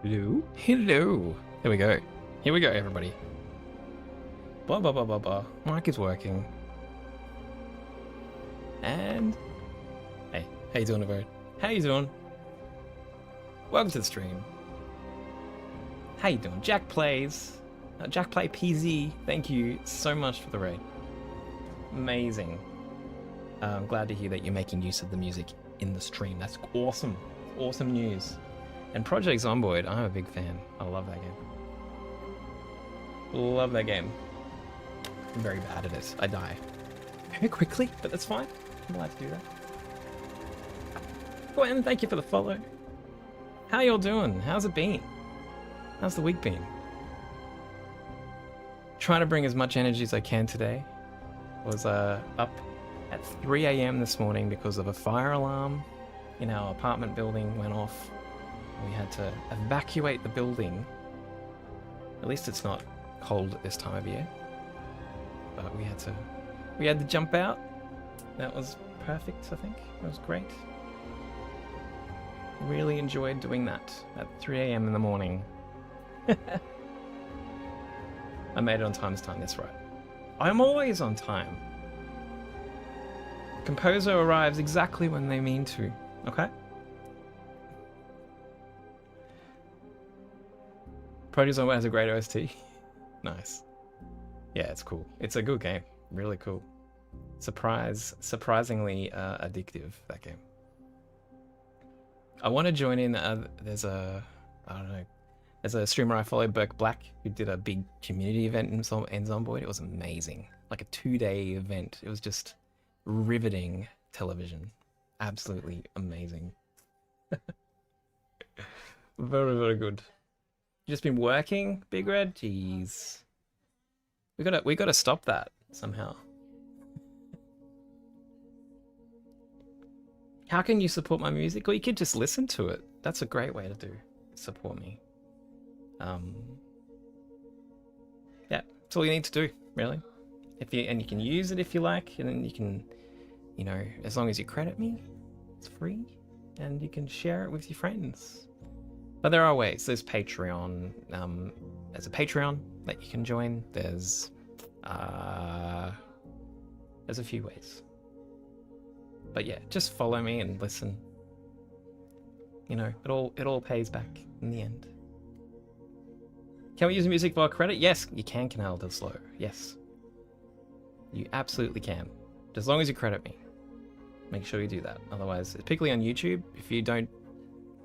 Hello? Hello. Here we go. Here we go, everybody. Blah, blah, blah, blah, blah. Mic is working. And... Hey, how you doing, everyone? How you doing? Welcome to the stream. How you doing? Jack Plays. Jack Play PZ. Thank you so much for the raid. Amazing. I'm glad to hear that you're making use of the music in the stream. That's awesome. Awesome news. And Project Zomboid, I'm a big fan. I love that game. Love that game. I'm very bad at it. I die very quickly, but that's fine. I'm allowed to do that. Gwen, thank you for the follow. How y'all doing? How's it been? How's the week been? Trying to bring as much energy as I can today. Was up at 3 a.m. this morning because of a fire alarm in our apartment building went off. We had to evacuate the building. At least it's not cold at this time of year. But we had to jump out. That was perfect, I think. That was great. really enjoyed doing that at 3 a.m. in the morning. I made it on time this time, that's right. I'm always on time. Composer arrives exactly when they mean to, okay? Project Zomboid has a great OST. Nice. Yeah, it's cool. It's a good game. Really cool. Surprisingly addictive, that game. I want to join in. There's a streamer I follow, Burke Black, who did a big community event in Zomboid. It was amazing. Like a 2-day event. It was just riveting television. Absolutely amazing. Very, very good. You just been working, Big Red? Jeez. We gotta stop that somehow. How can you support my music? Well, you could just listen to it. That's a great way to support me. Yeah, that's all you need to do, really. And you can use it if you like, and then you can, you know, as long as you credit me, it's free, and you can share it with your friends. But there are ways. There's Patreon. There's a Patreon that you can join. There's a few ways. But yeah, just follow me and listen. You know, it all pays back in the end. Can we use music via credit? Yes, you can, Canal Del Slow. Yes. You absolutely can. As long as you credit me. Make sure you do that. Otherwise, particularly on YouTube, if you don't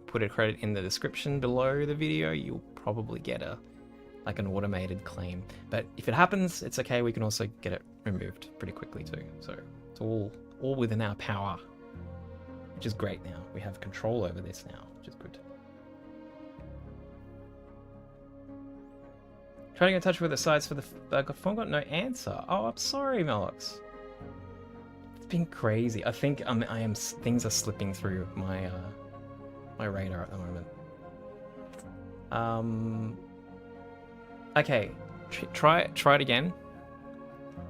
put a credit in the description below the video, you'll probably get an automated claim. But if it happens, it's okay. We can also get it removed pretty quickly too. So it's all within our power, which is great now. We have control over this now, which is good. Trying to get in touch with the sites for the phone, got no answer. Oh, I'm sorry, Melox. It's been crazy. I think things are slipping through my my radar at the moment. Okay, try it again.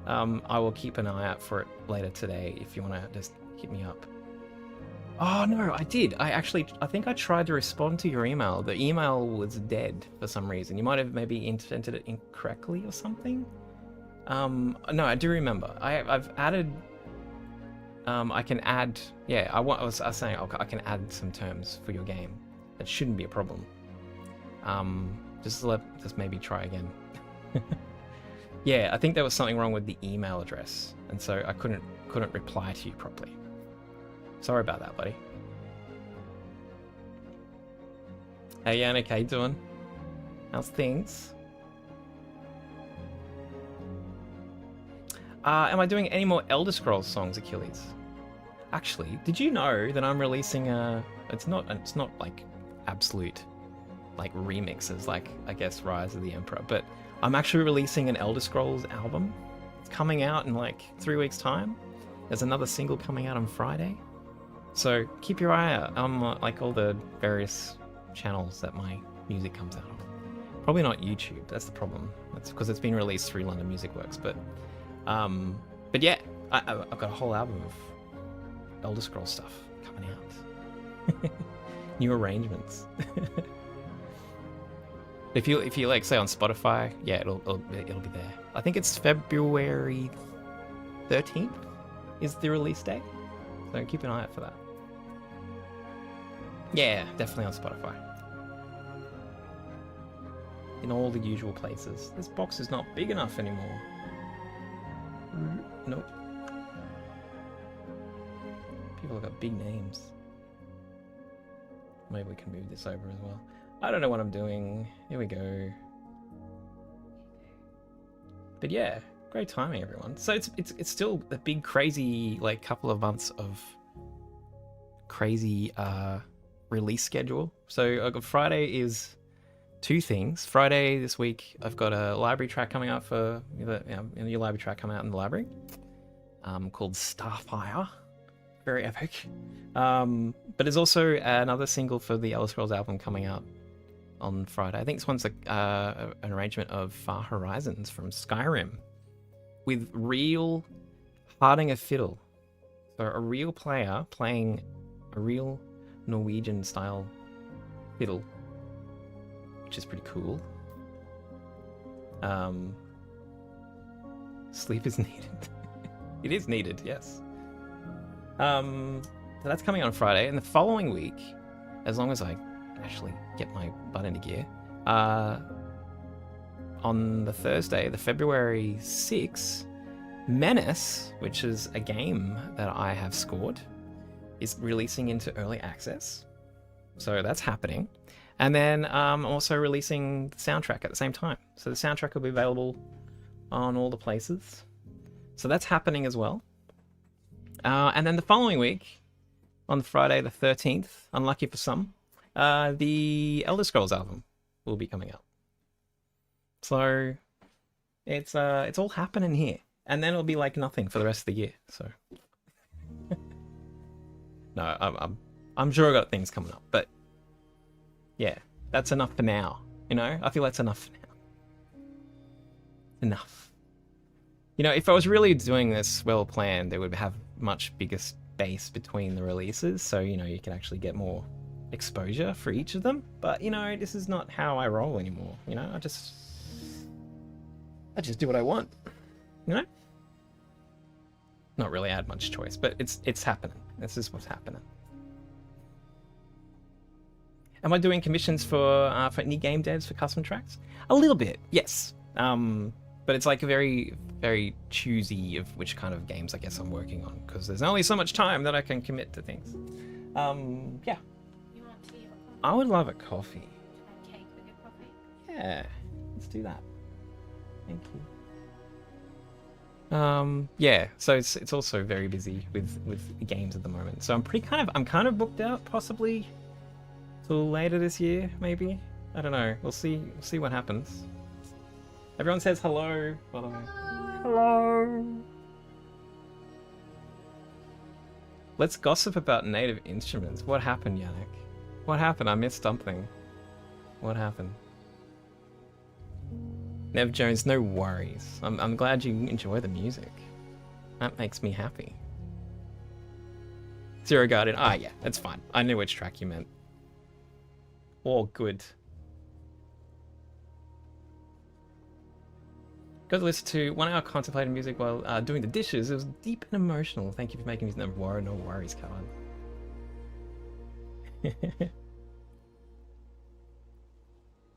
I will keep an eye out for it later today if you want to just hit me up. Oh no, I did. I think I tried to respond to your email. The email was dead for some reason. You might have maybe entered it incorrectly or something. No, I do remember. I've added. I can add. Yeah, I was saying I can add some terms for your game. That shouldn't be a problem. Just maybe try again. Yeah, I think there was something wrong with the email address, and so I couldn't reply to you properly. Sorry about that, buddy. Hey Yannick, how you doing? How's things? Am I doing any more Elder Scrolls songs, Achilles? Actually, did you know that I'm releasing it's not like absolute like remixes like I guess Rise of the Emperor, but I'm actually releasing an Elder Scrolls album. It's coming out in like 3 weeks time. There's another single coming out on Friday. So keep your eye out on like all the various channels that my music comes out of. Probably not YouTube, that's the problem. That's because it's been released through London Music Works, but yeah, I've got a whole album of Elder Scrolls stuff coming out. New arrangements. If you like say on Spotify, yeah, it'll be there. I think it's February 13th is the release date, so keep an eye out for that. Yeah, definitely on Spotify. In all the usual places. This box is not big enough anymore. Nope. People have got big names. Maybe we can move this over as well. I don't know what I'm doing. Here we go. But yeah, great timing, everyone. So it's still a big crazy like couple of months of crazy release schedule. So Friday is 2 things. Friday this week I've got a library track coming out for a new library track coming out in the library called Starfire. Very epic. But there's also another single for the Elder Scrolls album coming out on Friday. I think this one's an arrangement of Far Horizons from Skyrim with real Hardinger fiddle. So a real player playing a real Norwegian style fiddle, which is pretty cool. Sleep is needed. It is needed, yes. So that's coming on Friday, and the following week, as long as I actually get my butt into gear, on the Thursday, the February 6th, Menace, which is a game that I have scored, is releasing into early access. So that's happening. And then I'm also releasing the soundtrack at the same time. So the soundtrack will be available on all the places. So that's happening as well. And then the following week, on Friday the 13th, unlucky for some, the Elder Scrolls album will be coming out. So it's all happening here. And then it'll be like nothing for the rest of the year. So no, I'm sure I got things coming up, but yeah, that's enough for now. You know, I feel that's enough for now. Enough. You know, if I was really doing this well planned, they would have much bigger space between the releases, so you know you can actually get more exposure for each of them. But you know, this is not how I roll anymore. You know, I just do what I want. You know, not really had much choice, but it's happening. This is what's happening. Am I doing commissions for indie game devs for custom tracks? A little bit, yes. But it's like a very, very choosy of which kind of games I guess I'm working on, because there's only so much time that I can commit to things. Yeah. You want tea or coffee? I would love a coffee. A cake with your coffee? Yeah, let's do that. Thank you. Yeah, so it's also very busy with the games at the moment. So I'm kind of booked out, possibly till later this year, maybe. I don't know. We'll see what happens. Everyone says hello, by the way. Hello. Let's gossip about native instruments. What happened, Yannick? What happened? I missed something. What happened? Nev Jones, no worries. I'm glad you enjoy the music. That makes me happy. Zero Guardian. Ah, yeah, that's fine. I knew which track you meant. All good. Got to listen to 1 hour contemplating music while doing the dishes. It was deep and emotional. Thank you for making these. No worries, Caroline.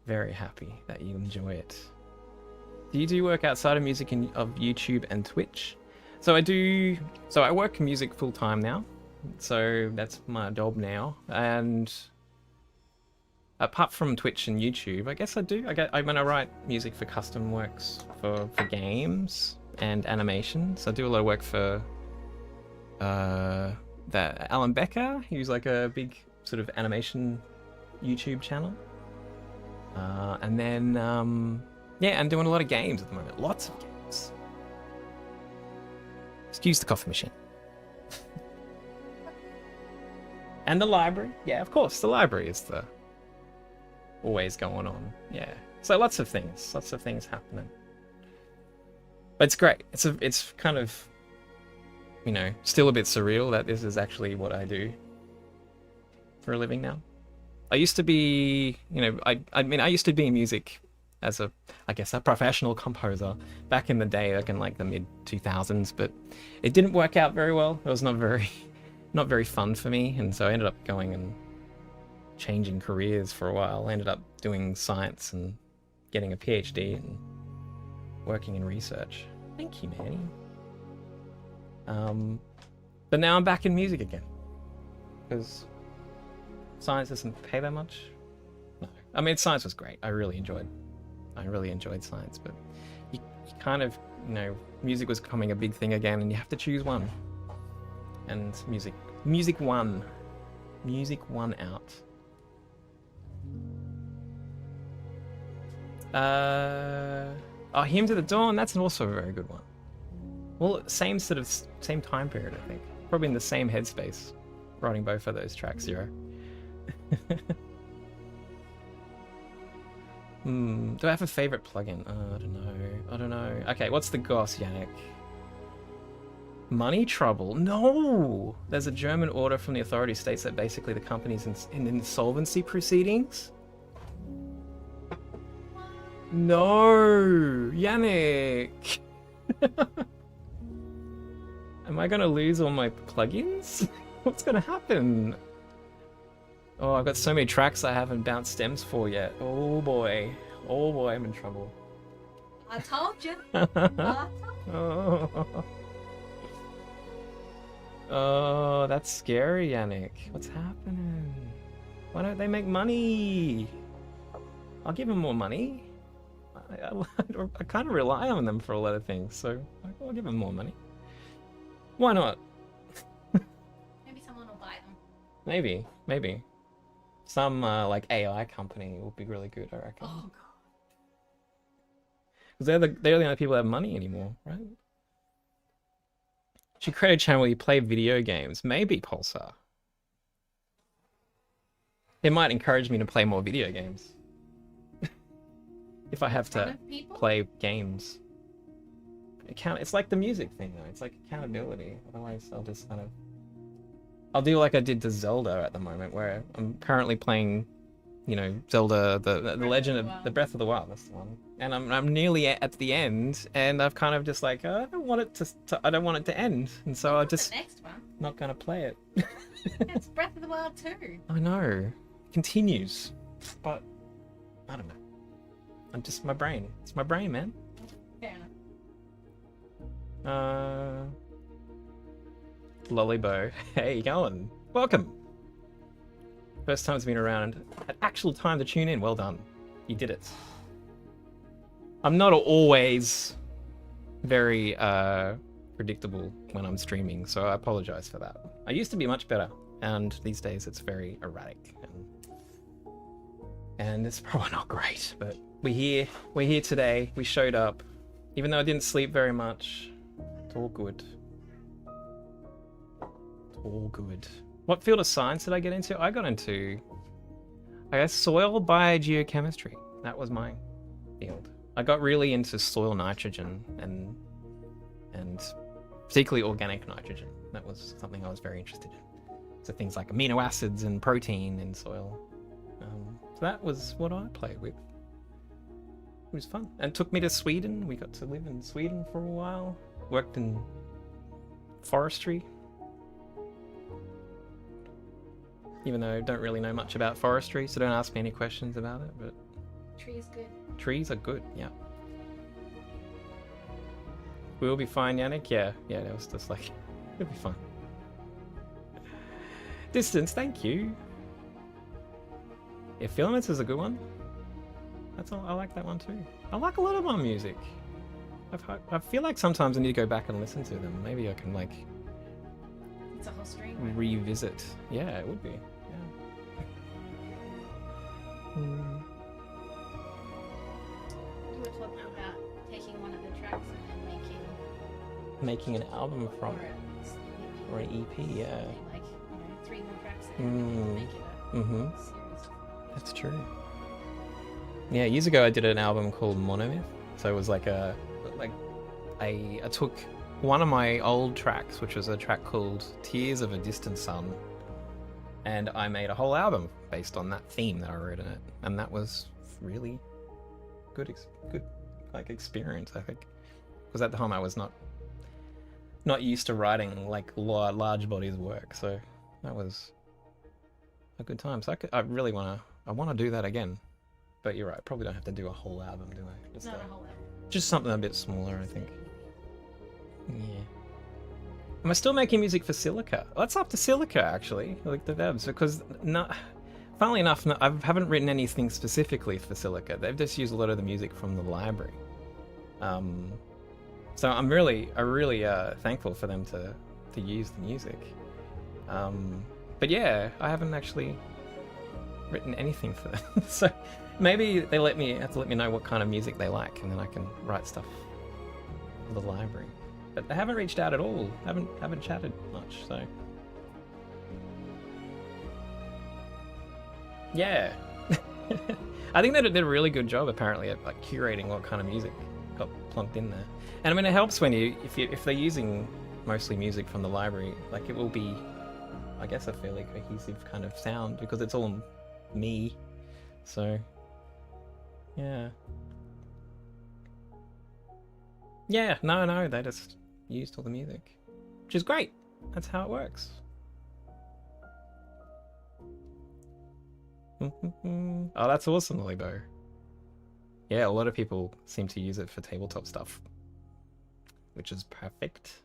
Very happy that you enjoy it. Do you do work outside of music and of YouTube and Twitch? So I do. So I work music full time now. So that's my job now. And apart from Twitch and YouTube, I guess I do. I write music for custom works for games and animation. So I do a lot of work for that Alan Becker, who's like a big sort of animation YouTube channel. And then yeah, I'm doing a lot of games at the moment. Lots of games. Excuse the coffee machine. And the library. Yeah, of course, the library is the always going on. Yeah. So lots of things happening. But it's great. It's kind of, you know, still a bit surreal that this is actually what I do for a living now. I used to be, you know, I mean I used to be in music as a professional composer back in the day, like in like the mid 2000s, but it didn't work out very well. It was not very fun for me, and so I ended up going and changing careers for a while. I ended up doing science and getting a PhD and working in research. Thank you, Manny. But now I'm back in music again because science doesn't pay that much. No, I mean science was great. I really enjoyed science, but you kind of, you know, music was becoming a big thing again, and you have to choose one. And music won out. Hymn to the Dawn, that's also a very good one. Well, same time period, I think. Probably in the same headspace, writing both of those tracks, Zero. Do I have a favorite plugin? I don't know. Okay, what's the Goss, Yannick? Money trouble? No! There's a German order from the authorities states that basically the company's in insolvency proceedings. No! Yannick! Am I gonna lose all my plugins? What's gonna happen? Oh, I've got so many tracks I haven't bounced stems for yet. Oh boy. Oh boy, I'm in trouble. I told you. I told you. Oh. Oh, that's scary, Yannick. What's happening? Why don't they make money? I'll give them more money. I kind of rely on them for a lot of things, so I'll give them more money. Why not? Maybe someone will buy them. Maybe. Some like AI company will be really good, I reckon. Oh god. Because they're the only people that have money anymore, right? Should create a channel where you play video games. Maybe, Pulsar. It might encourage me to play more video games. If I have to play games. It's like the music thing, though. It's like accountability. Otherwise, I'll just kind of... I'll do like I did to Zelda at the moment, where I'm currently playing, you know, Zelda, the Legend of the Breath of the Wild. That's the one. And I'm nearly at the end, and I've kind of just like, I don't want it to end, and so I just the next one. Not gonna play it. It's Breath of the Wild 2. I know, it continues, but I don't know. I'm just my brain. It's my brain, man. Fair enough. Lollybo, hey, you going? Welcome. First time it's been around. Had actual time to tune in. Well done. You did it. I'm not always very predictable when I'm streaming, so I apologize for that. I used to be much better, and these days it's very erratic, and it's probably not great. But we're here today. We showed up, even though I didn't sleep very much. It's all good. All good. What field of science did I get into? I got into, I guess, soil biogeochemistry. That was my field. I got really into soil nitrogen and particularly organic nitrogen. That was something I was very interested in. So things like amino acids and protein in soil. So that was what I played with. It was fun. And it took me to Sweden. We got to live in Sweden for a while. Worked in forestry. Even though I don't really know much about forestry, so don't ask me any questions about it, but... Tree is good. Trees are good, yeah. We'll be fine, Yannick? Yeah, that was just like... It'll be fine. Distance, thank you. Yeah, Filaments is a good one. That's all, I like that one too. I like a lot of my music. I feel like sometimes I need to go back and listen to them. Maybe I can like... It's a whole stream. Revisit. Yeah, it would be. Yeah. You were talking about taking one of the tracks and then making an album from it. Or an EP, yeah. Like, 3 more tracks and make it a series. That's true. Yeah, years ago I did an album called Monomyth. So it was like I took one of my old tracks, which was a track called Tears of a Distant Sun, and I made a whole album based on that theme that I wrote in it, and that was really good like experience, I think, because at the time I was not used to writing like large bodies of work, so that was a good time. So I really want to do that again, but you're right, probably don't have to do a whole album, do I? Just not a whole album. Just something a bit smaller, I think. Yeah. Am I still making music for Silica? Well, that's up to Silica, actually, like the devs, because funnily enough, I haven't written anything specifically for Silica. They've just used a lot of the music from the library. So I'm really thankful for them to use the music. But yeah, I haven't actually written anything for them. So maybe they have to let me know what kind of music they like, and then I can write stuff for the library. But they haven't reached out at all. Haven't chatted much, so yeah. I think they did a really good job apparently at like curating what kind of music got plunked in there. And I mean, it helps when if they're using mostly music from the library, like it will be, I guess, a fairly cohesive kind of sound because it's all me. So, yeah. Yeah, no, they just used all the music, which is great. That's how it works. Oh, that's awesome, Lebo. Yeah, a lot of people seem to use it for tabletop stuff, which is perfect.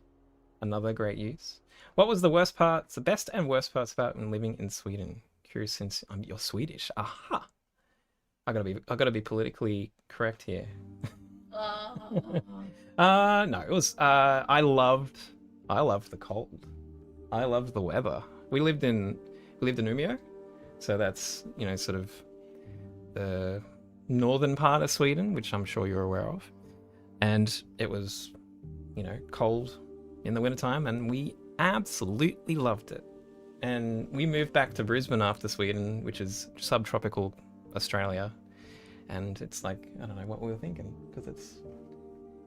Another great use. What was the worst parts, the best and worst parts about living in Sweden? Curious, since you're Swedish. Aha! I gotta be politically correct here. No, it was. I loved the cold. I loved the weather. We lived in Umeå, so that's, you know, sort of the northern part of Sweden, which I'm sure you're aware of, and it was, you know, cold in the wintertime, and we absolutely loved it. And we moved back to Brisbane after Sweden, which is subtropical Australia, and it's like, I don't know what we were thinking, because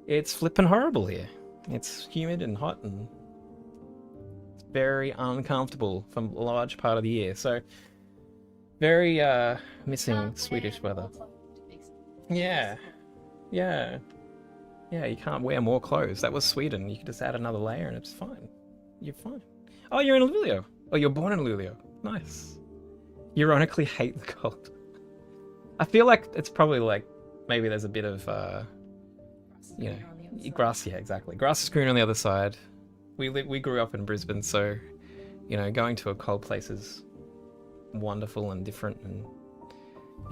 it's flipping horrible here. It's humid and hot and it's very uncomfortable for a large part of the year. So very missing Swedish weather. Yeah. You can't wear more clothes. That was Sweden. You could just add another layer and it's fine. You're fine. Oh, you're in Luleå. Oh, you're born in Luleå. Nice. You ironically hate the cold. I feel like it's probably like, maybe there's a bit of, you know, grass. Yeah, exactly. Grass is green on the other side. We grew up in Brisbane, so, you know, going to a cold place is wonderful and different, and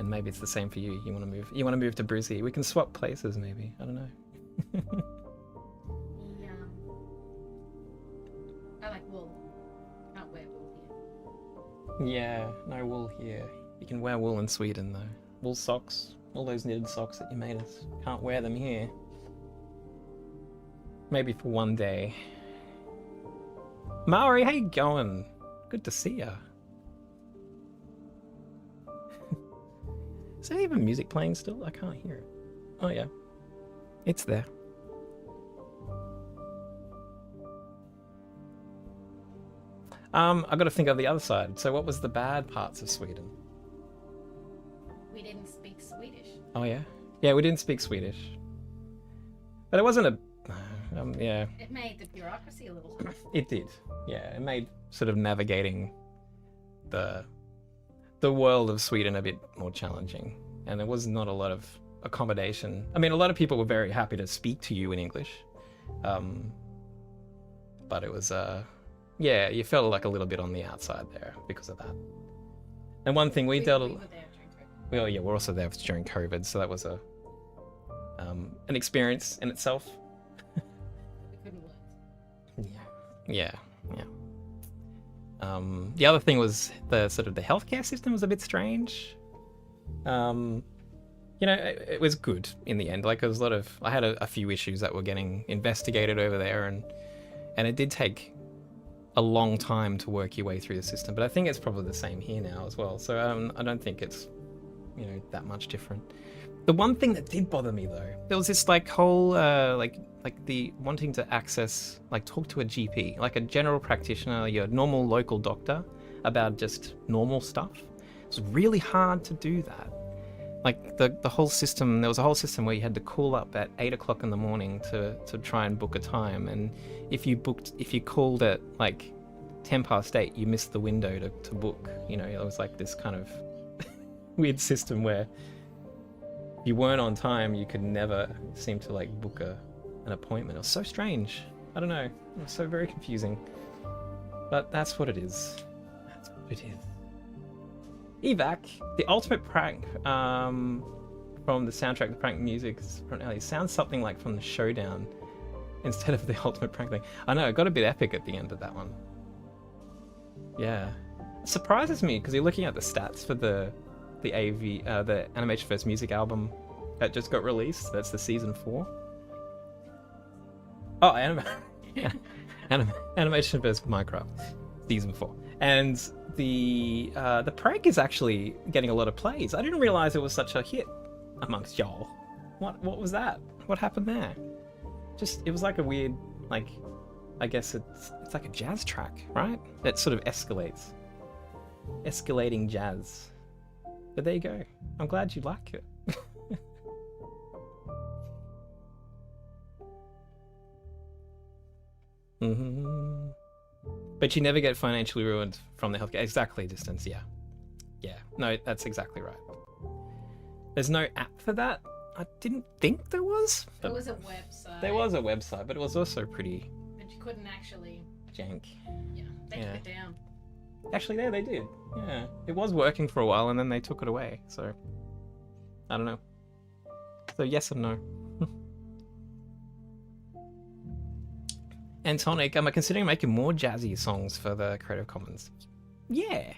maybe it's the same for you. You want to move to Brizzy. We can swap places, maybe. I don't know. Yeah. I like wool. Can't wear wool here. Yeah, no wool here. You can wear wool in Sweden though. Wool socks, all those knitted socks that you made us. Can't wear them here. Maybe for one day. Maori, how you going? Good to see ya. Is there even music playing still? I can't hear it. Oh yeah, it's there. I got to think of the other side. So what was the bad parts of Sweden? We didn't speak Swedish. Oh yeah? Yeah, we didn't speak Swedish. But it wasn't a... yeah. It made the bureaucracy a little hard. It did. Yeah, it made sort of navigating the world of Sweden a bit more challenging. And there was not a lot of accommodation. I mean, a lot of people were very happy to speak to you in English. But it was... yeah, you felt like a little bit on the outside there because of that. And one thing we dealt... We were there during COVID. Well, yeah, we're also there during COVID, so that was a an experience in itself. We couldn't learn. Yeah. The other thing was the sort of the healthcare system was a bit strange. You know, it was good in the end. Like, there was a lot of... I had a few issues that were getting investigated over there, and it did take a long time to work your way through the system, but I think it's probably the same here now as well. So I don't think it's, you know, that much different. The one thing that did bother me though, there was this like whole like the wanting to access, like talk to a GP, like a general practitioner, your normal local doctor, about just normal stuff. It's really hard to do that. Like the whole system, there was a whole system where you had to call up at 8 o'clock in the morning to try and book a time, and if you called at like 8:10, you missed the window to book. You know, it was like this kind of weird system where if you weren't on time, you could never seem to like book an appointment. It was so strange. I don't know. It was so very confusing. But that's what it is. That's what it is. Evac, the ultimate prank from the soundtrack, the prank music sounds something like from the Showdown instead of the ultimate prank thing. I know, it got a bit epic at the end of that one. Yeah. It surprises me because you're looking at the stats for the Animation First Music album that just got released. That's the season 4. Oh, Animation First Minecraft season 4. And the prank is actually getting a lot of plays. I didn't realize it was such a hit amongst y'all. What was that? What happened there? Just, it was like a weird, like, I guess it's like a jazz track, right? That sort of escalates. Escalating jazz. But there you go. I'm glad you like it. Mm-hmm. But you never get financially ruined from the healthcare. Exactly, distance, yeah. Yeah, no, that's exactly right. There's no app for that. I didn't think there was. There was a website. There was a website, but it was also pretty But you couldn't actually. jank. Yeah, they took it down. Actually, yeah, they did. Yeah, it was working for a while, and then they took it away. So, I don't know. So yes and no. Antonic, am I considering making more jazzy songs for the Creative Commons? Yeah.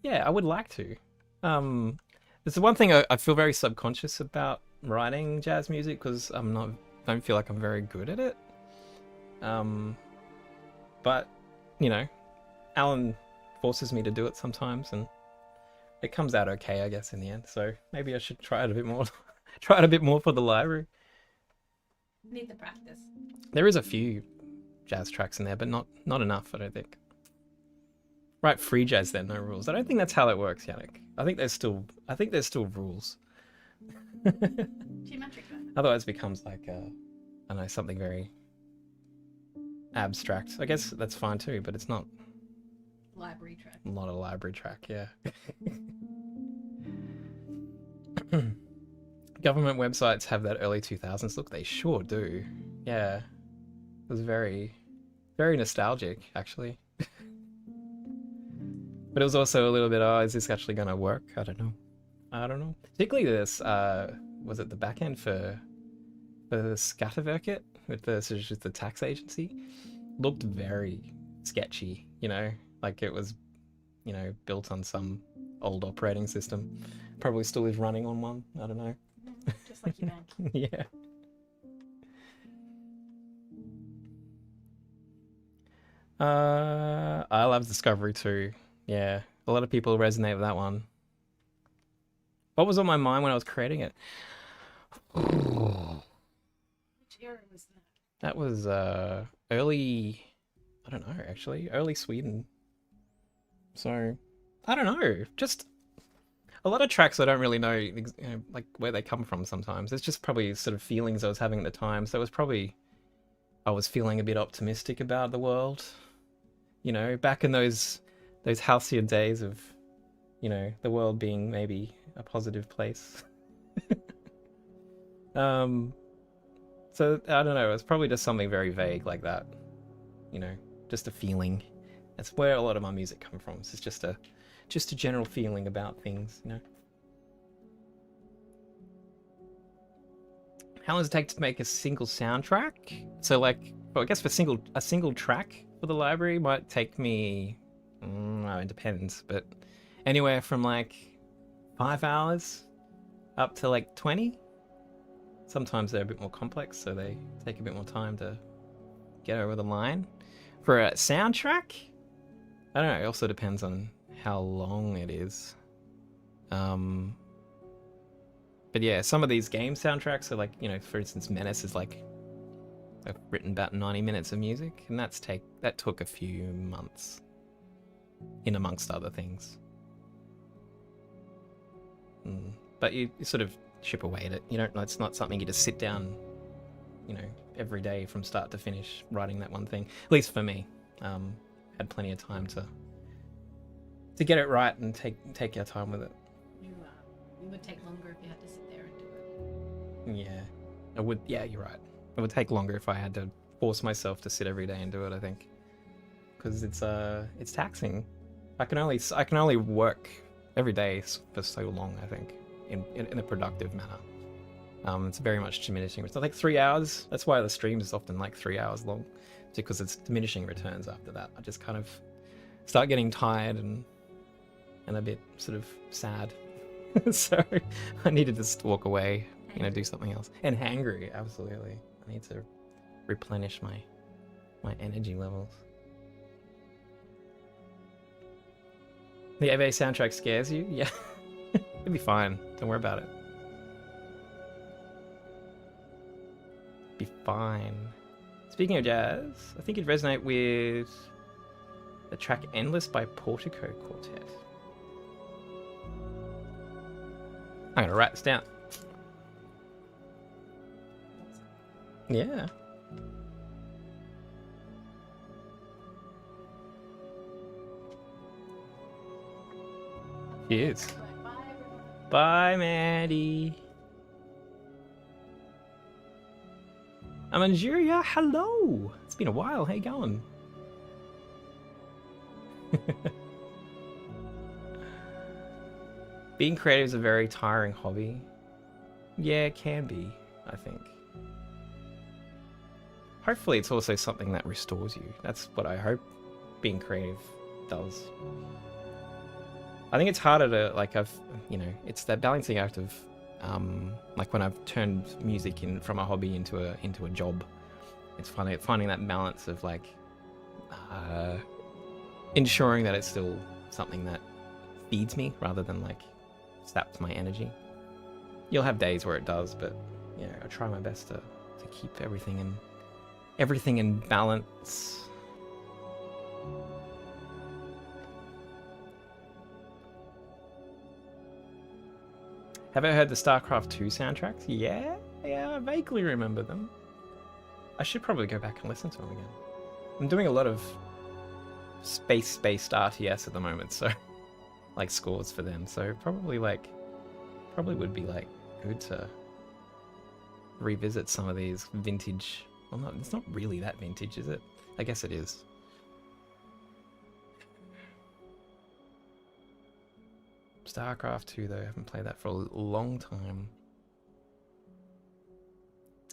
Yeah, I would like to. There's the one thing I feel very subconscious about writing jazz music because don't feel like I'm very good at it. But you know, Alan forces me to do it sometimes, and it comes out okay, I guess, in the end. So maybe I should try it a bit more. Try it a bit more for the library. Need the practice. There is a few jazz tracks in there, but not enough, I don't think. Right, free jazz then, no rules. I don't think that's how it works, Yannick. I think there's still rules. Geometric. Otherwise it becomes like I don't know, something very abstract. I guess that's fine too, but it's not Library track. not a library track, yeah. Government websites have that early 2000s look. They sure do. Yeah. It was very, very nostalgic, actually. But it was also a little bit, is this actually going to work? I don't know. Particularly this, was it the back end for the Skatteverket with the tax agency? Looked very sketchy, you know? Like it was, you know, built on some old operating system. Probably still is running on one. I don't know. Just like your bank. Yeah. I love Discovery too. Yeah, a lot of people resonate with that one. What was on my mind when I was creating it? Which era was that? That was early. I don't know actually. Early Sweden. So I don't know. Just a lot of tracks I don't really know, you know, like where they come from sometimes. It's just probably sort of feelings I was having at the time. So it was probably I was feeling a bit optimistic about the world. You know, back in those halcyon days of, you know, the world being maybe a positive place. So I don't know, it's probably just something very vague like that. You know, just a feeling. That's where a lot of my music comes from. It's just a general feeling about things, you know. How long does it take to make a single soundtrack? So like, well, I guess for a single track for the library might take me, it depends, but anywhere from like 5 hours up to like 20. Sometimes they're a bit more complex, so they take a bit more time to get over the line. For a soundtrack, I don't know, it also depends on how long it is. But yeah, some of these game soundtracks are like, you know, for instance, Menace is like, I've written about 90 minutes of music, and that took a few months, in amongst other things. But you sort of chip away at it. You don't. It's not something you just sit down, you know, every day from start to finish writing that one thing. At least for me, had plenty of time to get it right and take your time with it. You would take longer if you had to sit there and do it. Yeah, I would. Yeah, you're right. It would take longer if I had to force myself to sit every day and do it, I think, because it's taxing. I can only work every day for so long, I think, in a productive manner. It's very much diminishing. It's like 3 hours. That's why the stream is often like 3 hours long, because it's diminishing returns after that. I just kind of start getting tired and a bit sort of sad. So I need to just walk away, you know, do something else. And hangry, absolutely. I need to replenish my energy levels. The AVA soundtrack scares you? Yeah. It'll be fine. Don't worry about it. Be fine. Speaking of jazz, I think it'd resonate with the track Endless by Portico Quartet. I'm gonna write this down. Yeah. She is. Bye, Maddie. Amanjuria, hello. It's been a while. How you going? Being creative is a very tiring hobby. Yeah, it can be, I think. Hopefully it's also something that restores you. That's what I hope being creative does. I think it's harder to, like, it's that balancing act of, like when I've turned music from a hobby into a job. It's finding that balance of like, ensuring that it's still something that feeds me rather than like saps my energy. You'll have days where it does, but you know, I try my best to keep everything in balance. Have I heard the StarCraft 2 soundtracks? Yeah, I vaguely remember them. I should probably go back and listen to them again. I'm doing a lot of space-based RTS at the moment, so like scores for them. So probably would be like good to revisit some of these vintage. Well, no, it's not really that vintage, is it? I guess it is. StarCraft 2 though, I haven't played that for a long time.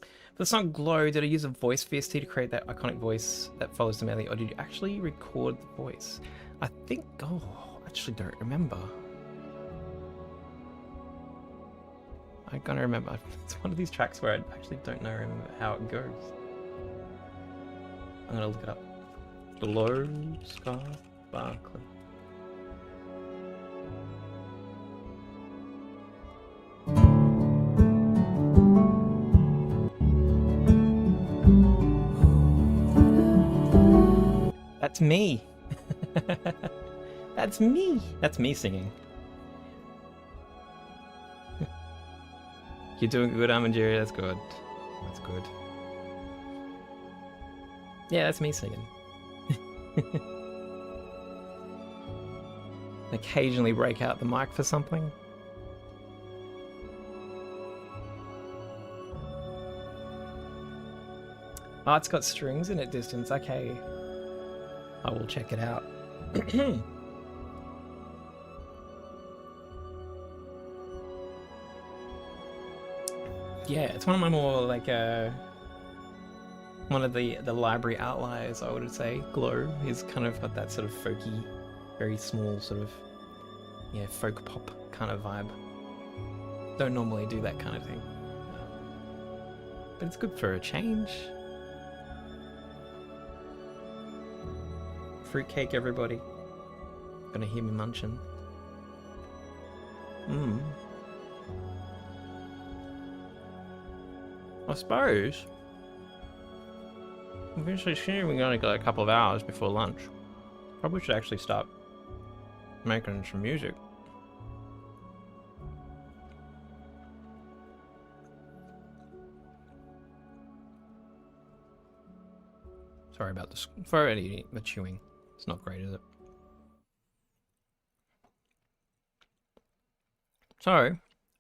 For the song Glow, did I use a voice VST to create that iconic voice that follows the melody, or did you actually record the voice? I think, I actually don't remember. I'm gonna remember. It's one of these tracks where I actually don't remember how it goes. I'm gonna look it up. Glow, Scar, Sparkling. That's me. That's me. That's me singing. You're doing good, Amanjiri. That's good. That's good. Yeah, that's me singing. Occasionally break out the mic for something. Oh, it's got strings in it, Distance. Okay. I will check it out. Yeah, it's one of my more like one of the library outliers, I would say. Glow is kind of got that sort of folky, very small sort of folk pop kind of vibe. Don't normally do that kind of thing, but it's good for a change. Fruitcake, everybody. Gonna hear me munching. I suppose eventually soon we're gonna go a couple of hours before lunch. Probably should actually start making some music. Sorry about this. Sorry, the chewing. It's not great, is it? So,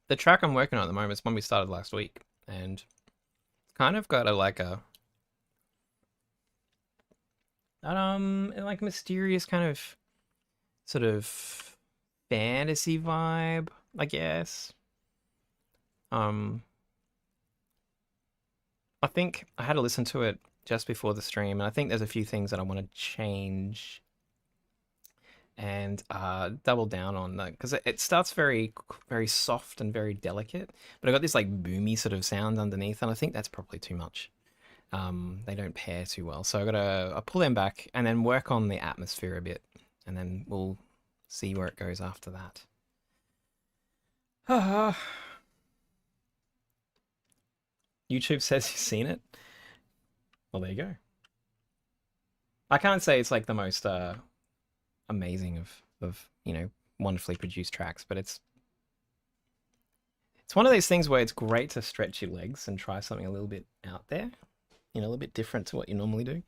the track I'm working on at the moment is one we started last week, and it's kind of got a mysterious kind of sort of fantasy vibe, I guess. I think I had to listen to it just before the stream, and I think there's a few things that I want to change and double down on that, because it starts very soft and very delicate, but I got this like boomy sort of sound underneath, and I think that's probably too much. They don't pair too well, so I'll pull them back and then work on the atmosphere a bit, and then we'll see where it goes after that. YouTube says you've seen it. Well, there you go. I can't say it's like the most amazing of wonderfully produced tracks, but it's one of those things where it's great to stretch your legs and try something a little bit out there, a little bit different to what you normally do.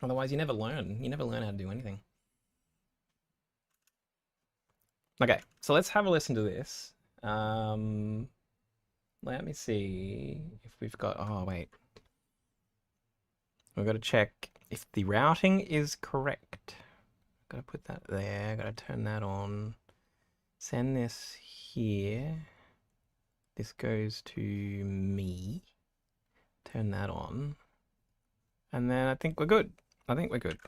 Otherwise, you never learn. You never learn how to do anything. Okay, so let's have a listen to this. Let me see if we've got. Oh wait, we've got to check if the routing is correct. Got to put that there. Got to turn that on. Send this here. This goes to me. Turn that on. And then I think we're good. I think we're good.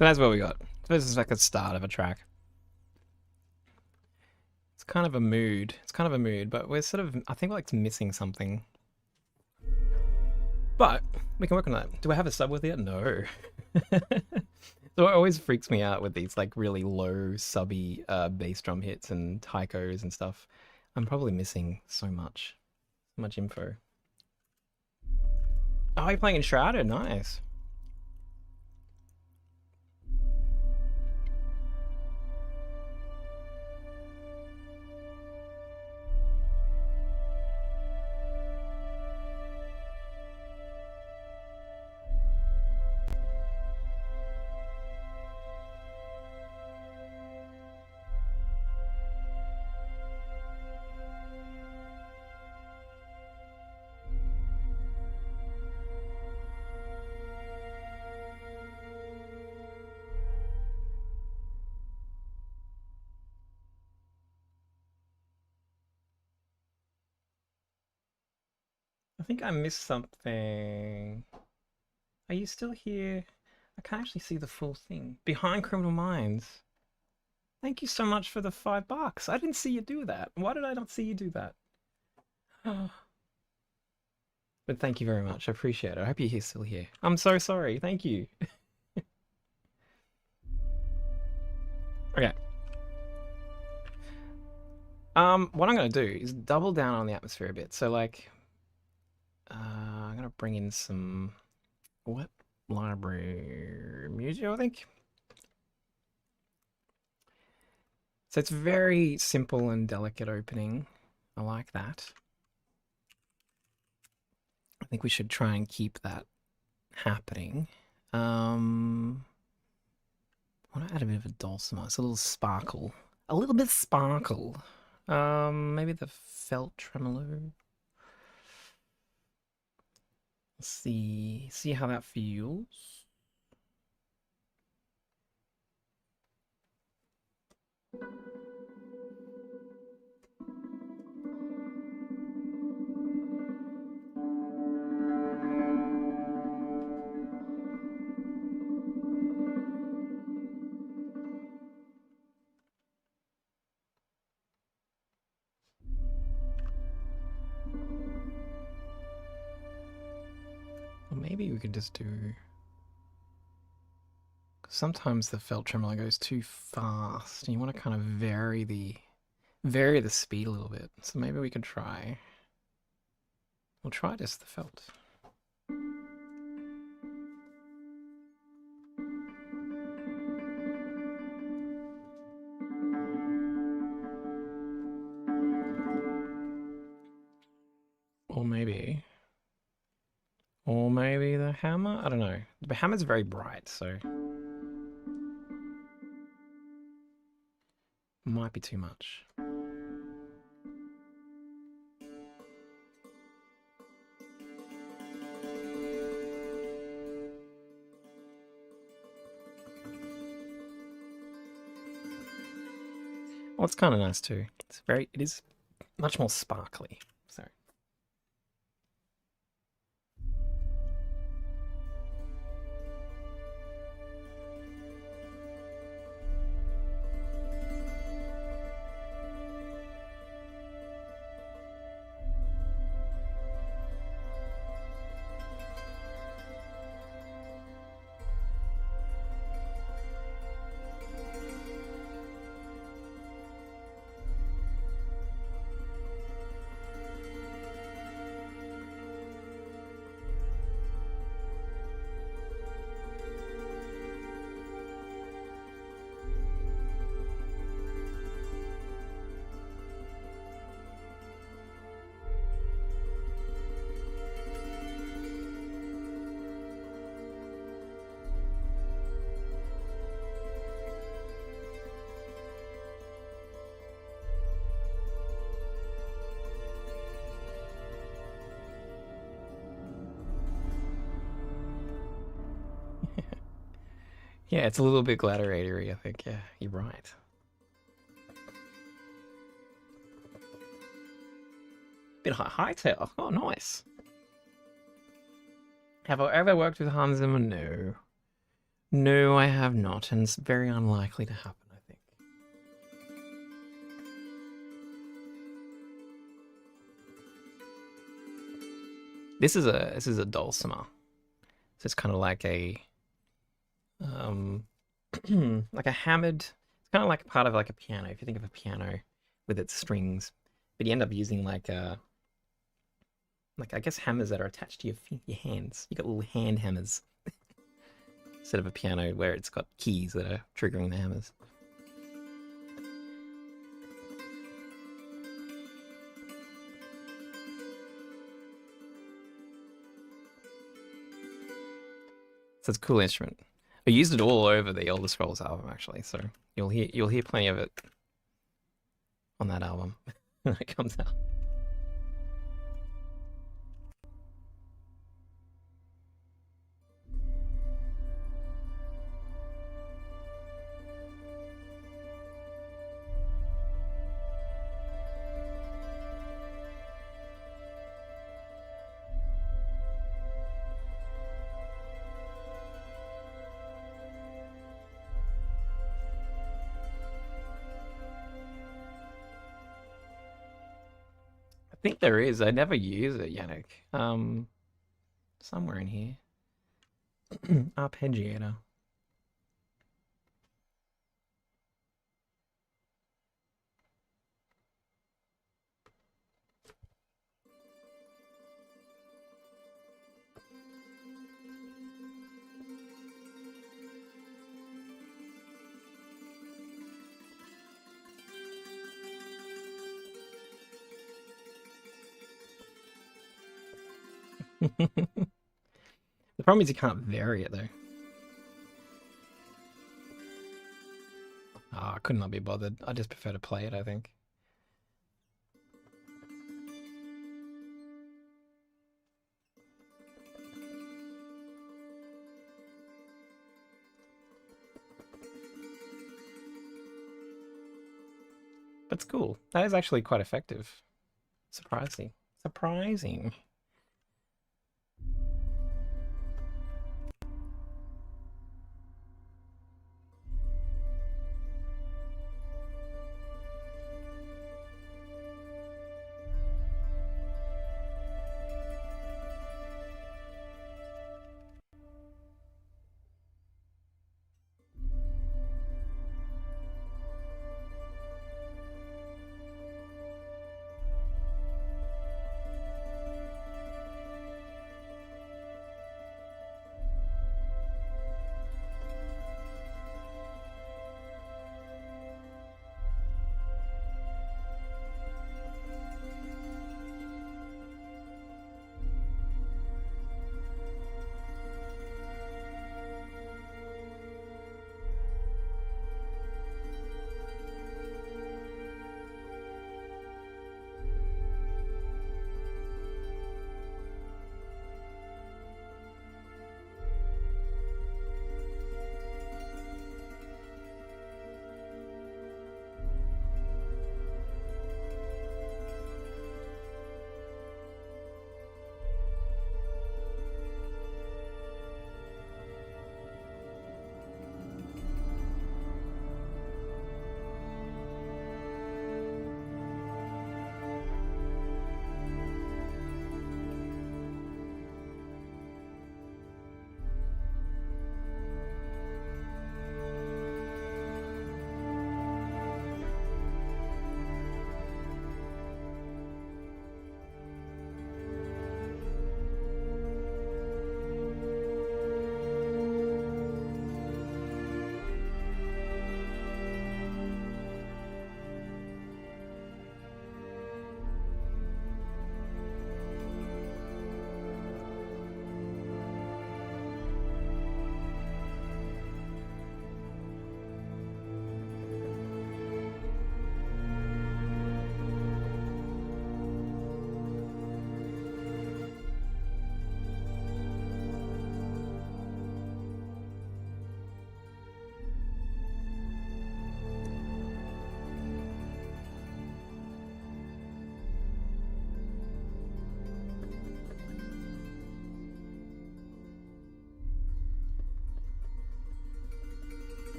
So that's what we got. So this is like a start of a track. It's kind of a mood. It's kind of a mood, but we're sort of, I think, like missing something. But we can work on that. Do I have a sub with it? No. So it always freaks me out with these like really low subby bass drum hits and taikos and stuff. I'm probably missing so much info. Oh, you're playing Enshrouded? Nice. I think I missed something. Are you still here? I can't actually see the full thing. Behind Criminal Minds. Thank you so much for the $5. I didn't see you do that. Why did I not see you do that? But thank you very much. I appreciate it. I hope you're still here. I'm so sorry. Thank you. Okay. What I'm gonna do is double down on the atmosphere a bit. So like, I'm gonna bring in some what library music, I think. So it's very simple and delicate opening. I like that. think we should try and keep that happening. I want to add a bit of a dulcimer. It's a little sparkle. A little bit sparkle. Maybe the felt tremolo. Let's see how that feels. Or maybe we could just do... Sometimes the felt tremolo goes too fast, and you want to kind of vary the speed a little bit. So maybe we could try... We'll try just the felt. Or maybe the hammer? I don't know. The hammer's very bright, so... Might be too much. Well, it's kind of nice too. It is much more sparkly. So. Yeah, it's a little bit gladiatory, I think. Yeah, you're right. Bit hightail. Oh, nice. Have I ever worked with Hans Zimmer? No. No, I have not, and it's very unlikely to happen, I think. This is a dulcimer. So it's kind of like a like a hammered, it's kind of like part of like a piano, if you think of a piano with its strings, but you end up using like I guess hammers that are attached to your hands. You got little hand hammers instead of a piano where it's got keys that are triggering the hammers. So it's a cool instrument. I used it all over the Elder Scrolls album, actually, so you'll hear plenty of it on that album when it comes out. I think there is. I never use it, Yannick. Somewhere in here. Arpeggiator. The problem is you can't vary it though. I could not be bothered. I just prefer to play it, I think. But it's cool. That is actually quite effective. Surprising. Surprising.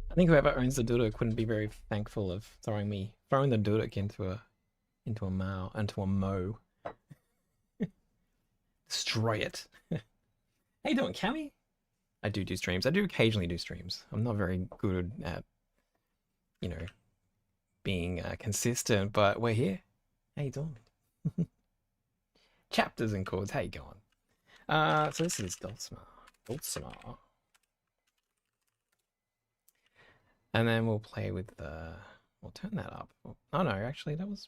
I think whoever owns the Duduk wouldn't be very thankful of throwing the Duduk into a mo. Destroy it. How you doing, Cammy? I do streams. I do occasionally do streams. I'm not very good at, you know, being consistent, but we're here. How you doing? Chapters and chords. How you going? So this is Dulcimer. And then we'll play with we'll turn that up. Oh no, actually that was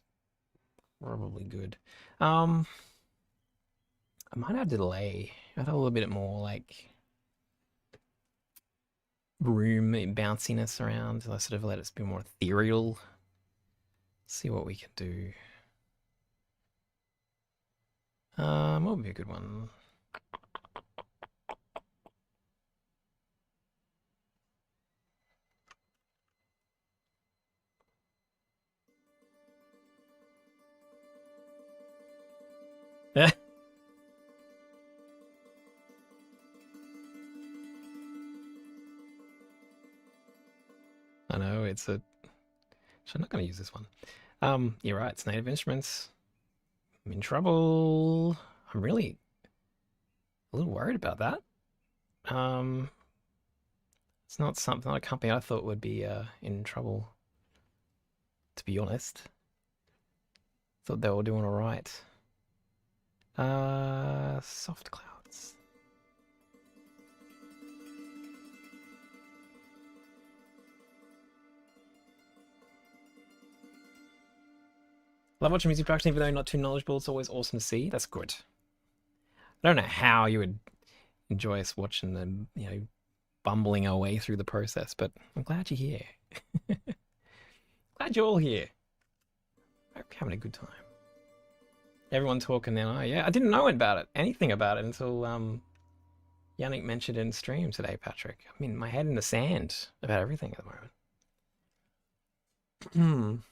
probably good. I might have delay. I thought a little bit more like room bounciness around. So I sort of let it be more ethereal. See what we can do. What would be a good one? I know it's a. I'm not going to use this one. You're right. It's native instruments. I'm in trouble. I'm really a little worried about that. It's not a company I thought would be in trouble. To be honest, thought they were doing all right. Soft clouds. Love watching music production, even though not too knowledgeable. It's always awesome to see. That's good. I don't know how you would enjoy us watching them, bumbling our way through the process, but I'm glad you're here. Glad you're all here. Hope you're having a good time. Everyone talking now. Oh, yeah, I didn't know anything about it until Yannick mentioned it in stream today, Patrick. I mean, my head in the sand about everything at the moment.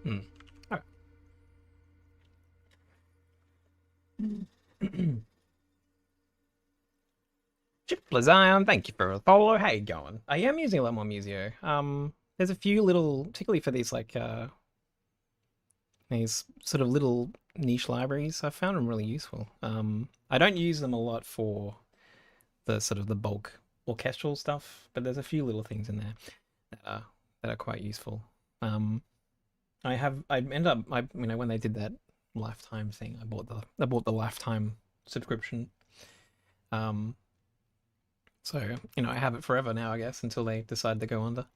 All right. Chip Zion, thank you for the follow. How you going? I am using a lot more Museo. There's a few little, particularly for these these sort of little niche libraries. I found them really useful. I don't use them a lot for the sort of the bulk orchestral stuff, but there's a few little things in there that are quite useful. I ended up when they did that lifetime thing, I bought the lifetime subscription. So, I have it forever now, I guess, until they decide to go under.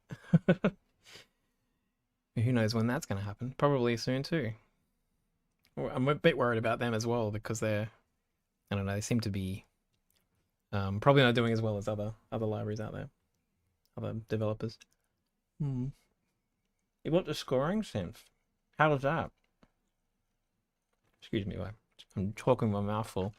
Who knows when that's going to happen? Probably soon too. I'm a bit worried about them as well because I don't know, they seem to be probably not doing as well as other libraries out there, other developers. You got the scoring synth. How was that? Excuse me, I'm talking my mouth full.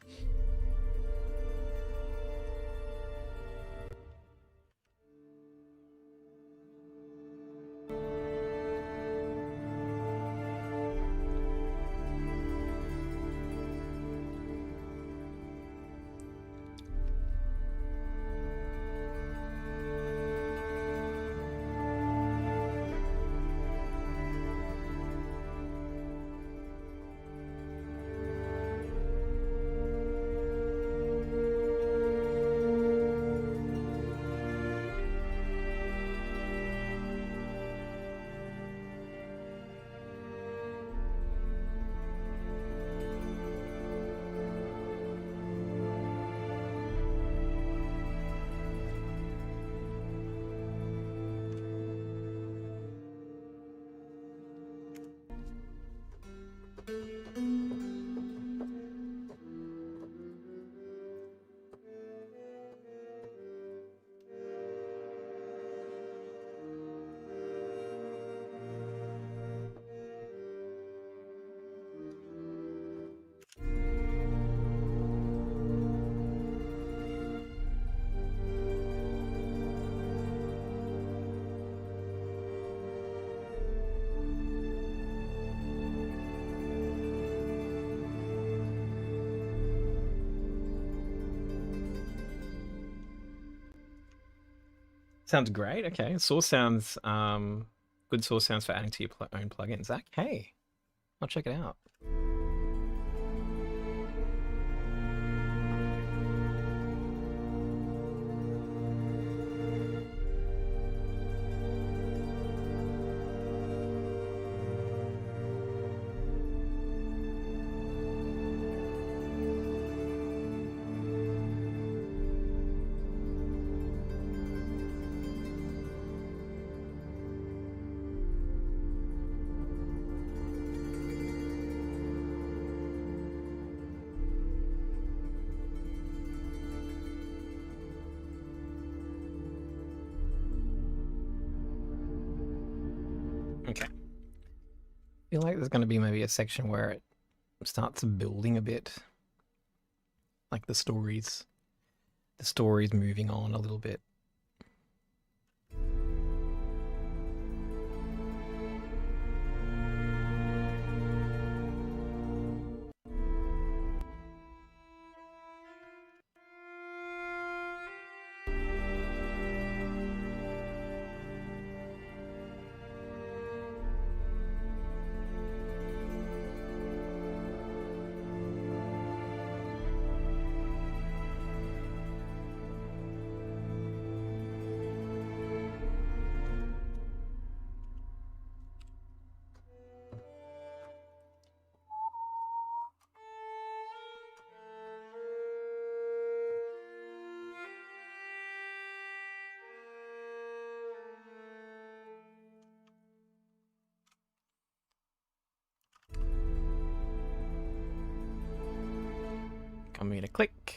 Sounds great. Okay. Source sounds good source sounds for adding to your own plugins. Okay. I'll check it out. Okay. I feel like there's going to be maybe a section where it starts building a bit. Like the story's moving on a little bit. I'm going to click.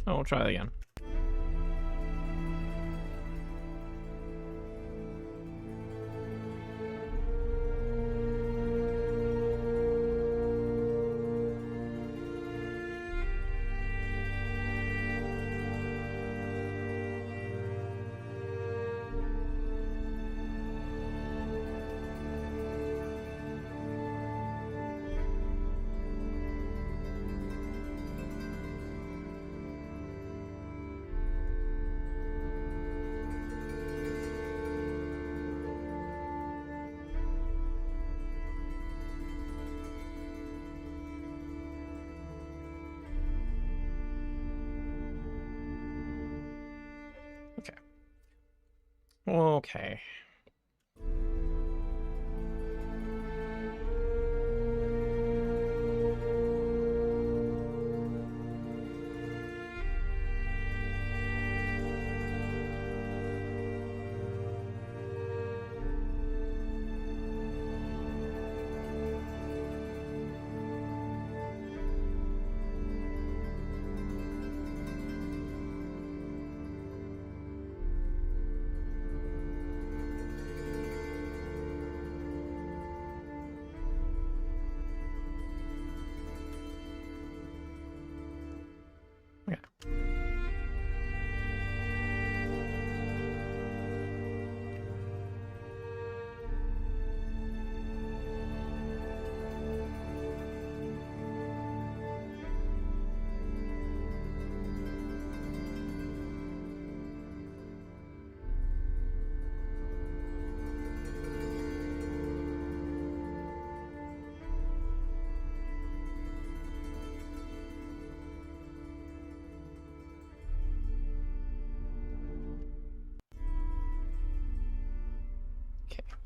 I'll try it again. Okay.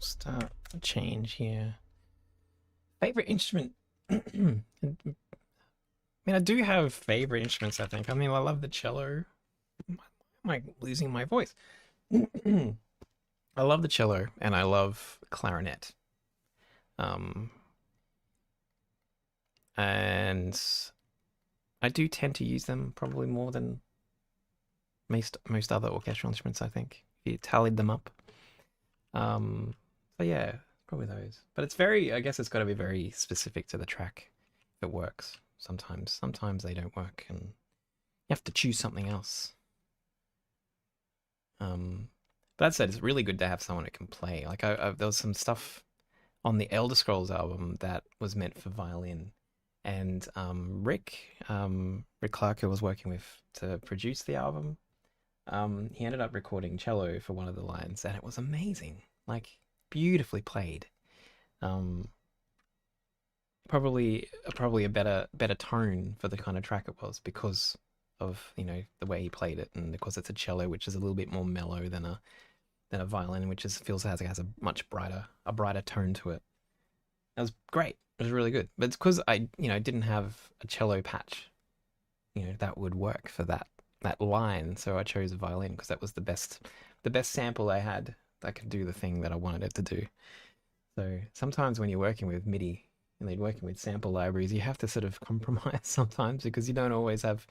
Start a change here. Favorite instrument? I mean, I do have favorite instruments, I think. I mean, I love the cello. Am I losing my voice? I love the cello and I love clarinet. Um, and I do tend to use them probably more than most other orchestral instruments, I think, if you tallied them up. So yeah, probably those. But it's very, I guess it's got to be very specific to the track if it works. Sometimes they don't work, and you have to choose something else. That said, it's really good to have someone who can play. Like there was some stuff on the Elder Scrolls album that was meant for violin, and Rick Clark, who was working with to produce the album, he ended up recording cello for one of the lines, and it was amazing, like beautifully played. Um, probably a better tone for the kind of track it was because of the way he played it, and because it's a cello, which is a little bit more mellow than a violin, which feels like it has a much brighter tone to it. It was great. It was really good. But it's because I didn't have a cello patch, that would work for that line. So I chose a violin because that was the best sample I had that could do the thing that I wanted it to do. So sometimes when you're working with MIDI and you're working with sample libraries, you have to sort of compromise sometimes because you don't always have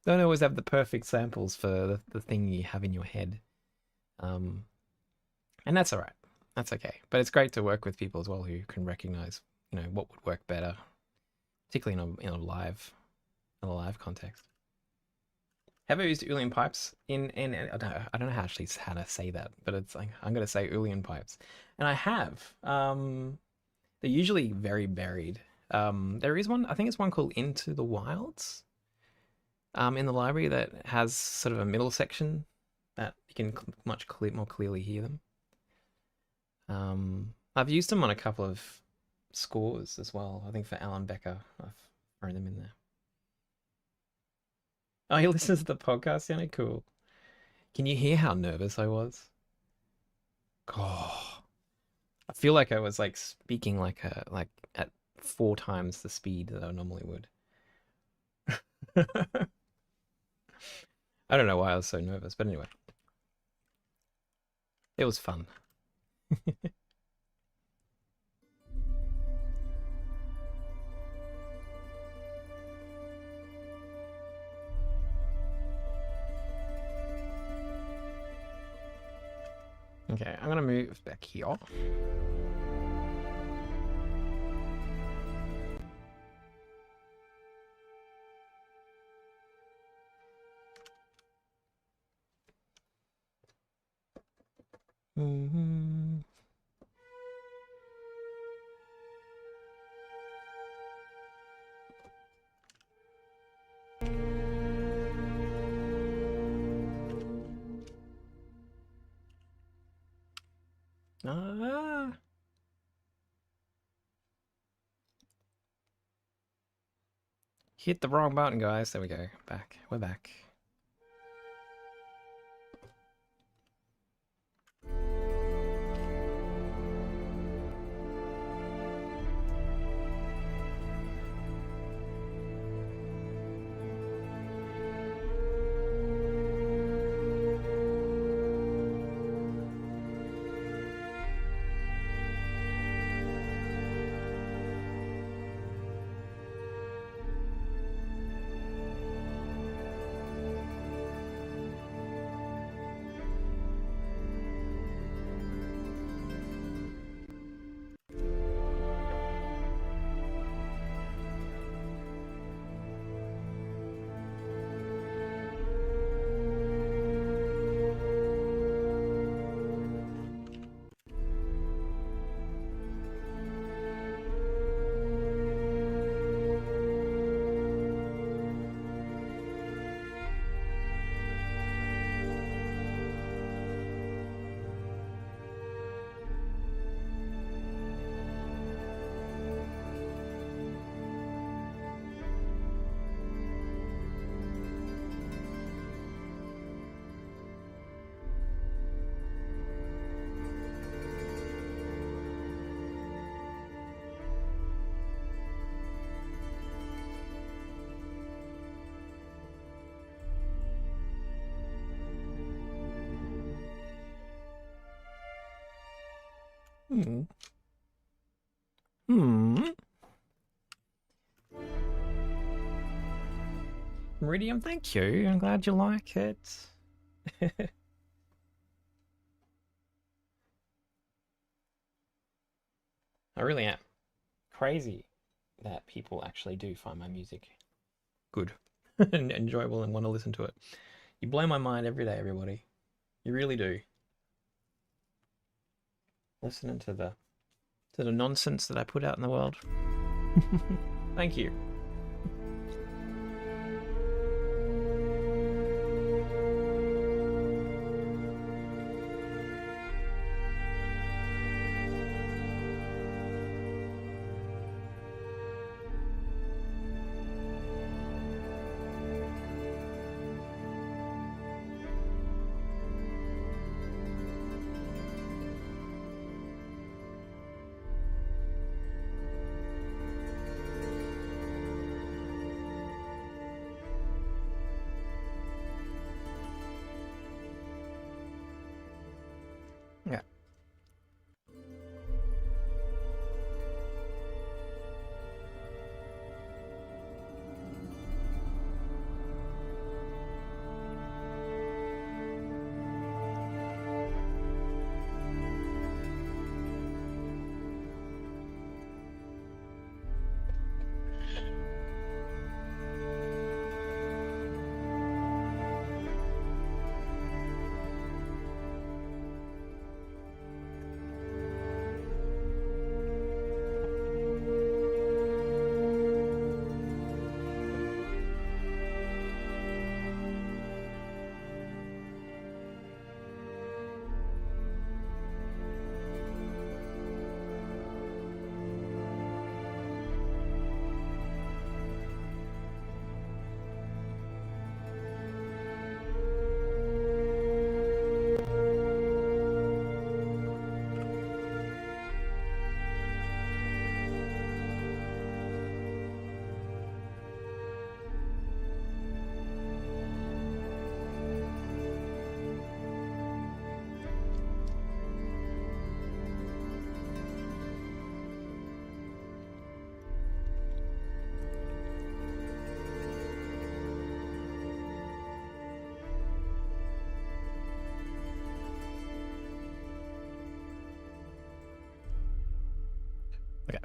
the perfect samples for the thing you have in your head. And that's all right. That's okay. But it's great to work with people as well who can recognize, what would work better, particularly in a live context. Have I used Uilleann pipes in I don't know how to say that, but it's like I'm gonna say Uilleann pipes, and I have. They're usually very buried. There is one. I think it's one called Into the Wilds. In the library that has sort of a middle section that you can more clearly hear them. I've used them on a couple of scores as well. I think for Alan Becker, I've thrown them in there. Oh, he listens to the podcast, Yannick? Cool. Can you hear how nervous I was? Oh, I feel like I was like speaking like at 4 times the speed that I normally would. I don't know why I was so nervous, but anyway. It was fun. Okay, I'm gonna move back here. Mm-hmm. Ah. Hit the wrong button, guys. There we go. Back. We're back. Hmm. Hmm. Meridian, thank you. I'm glad you like it. I really am. Crazy that people actually do find my music good and enjoyable and want to listen to it. You blow my mind every day, everybody. You really do. Listening to the nonsense that I put out in the world. Thank you. Yeah. Okay.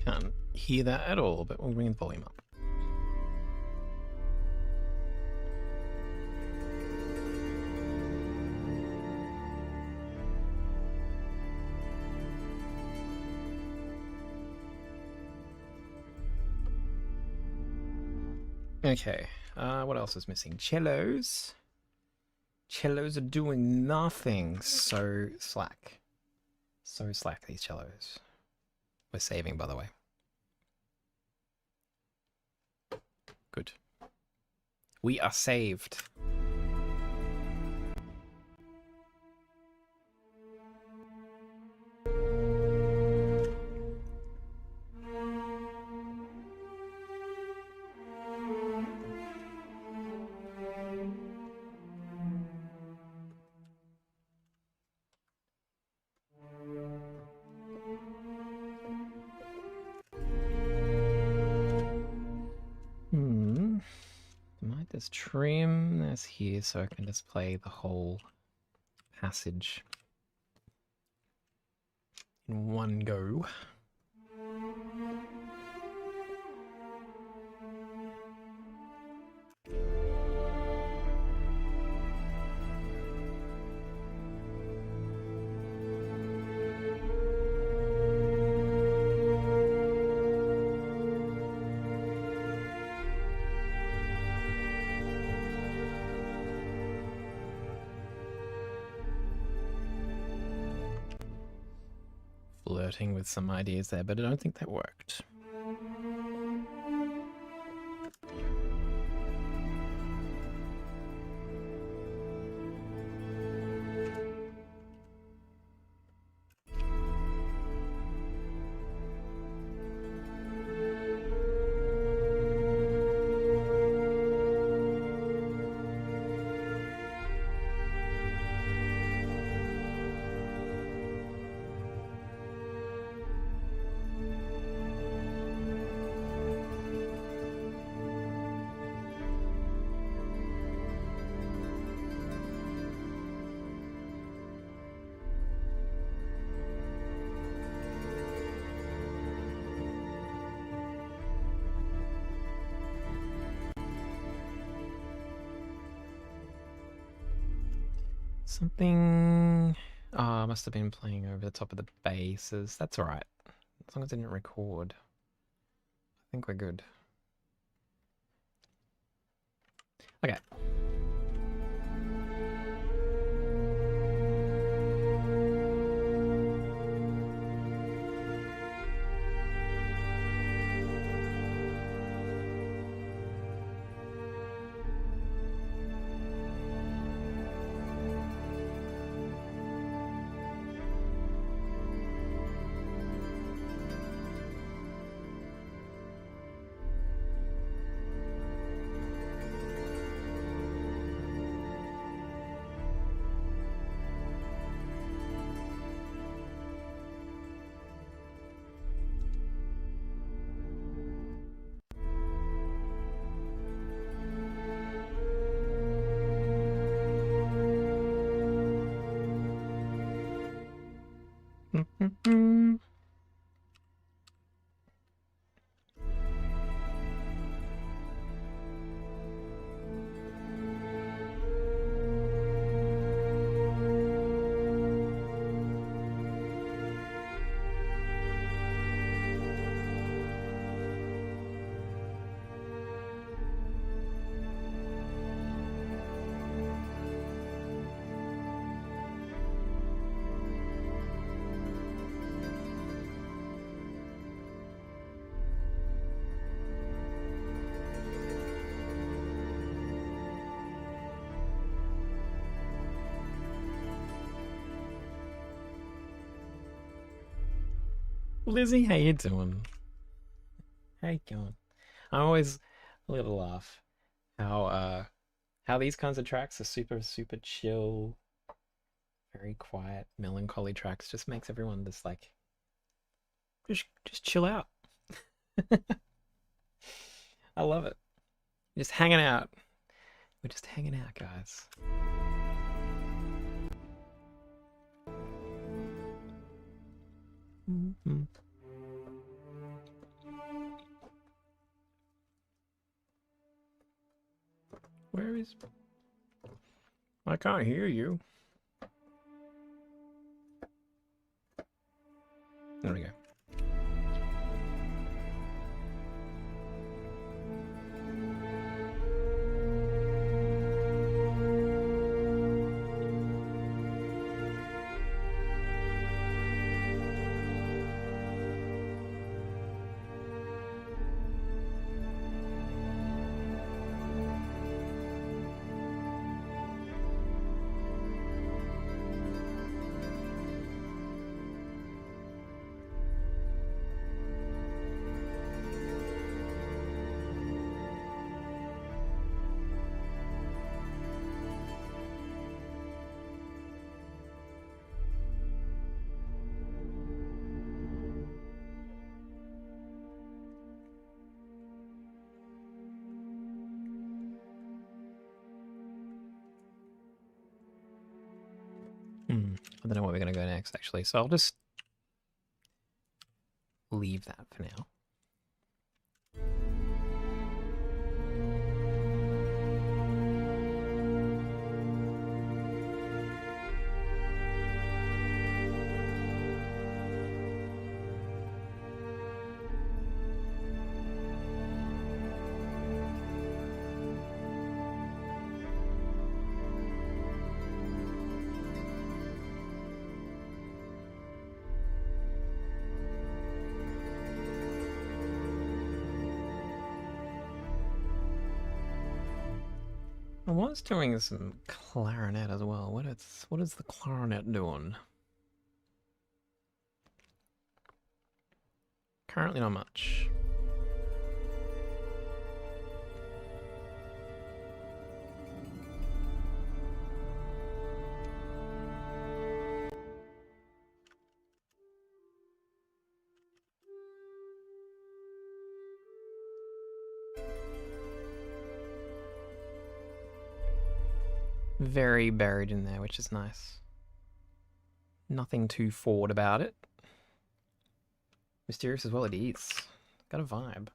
Can't hear that at all, but we'll bring the volume up. Okay, what else is missing? Cellos. Cellos are doing nothing. So slack. So slack, these cellos. We're saving, by the way. Good. We are saved. Might just trim this here so I can just play the whole passage in one go. flirting with some ideas there, but I don't think that worked. Something... Oh, I must have been playing over the top of the basses. That's alright. As long as I didn't record. I think we're good. Okay. Lizzie, how you doing? How you going? I'm always a little laugh how these kinds of tracks are super chill, very quiet, melancholy tracks just makes everyone just like just chill out. I love it. Just hanging out. We're just hanging out, guys. Mm-hmm. Where is... I can't hear you. There we go. I don't know where we're going to go next, actually, so I'll just leave that for now. I was doing some clarinet as well. What is the clarinet doing? Currently not much. Very buried in there, which is nice. Nothing too forward about it. Mysterious as well it is. Got a vibe.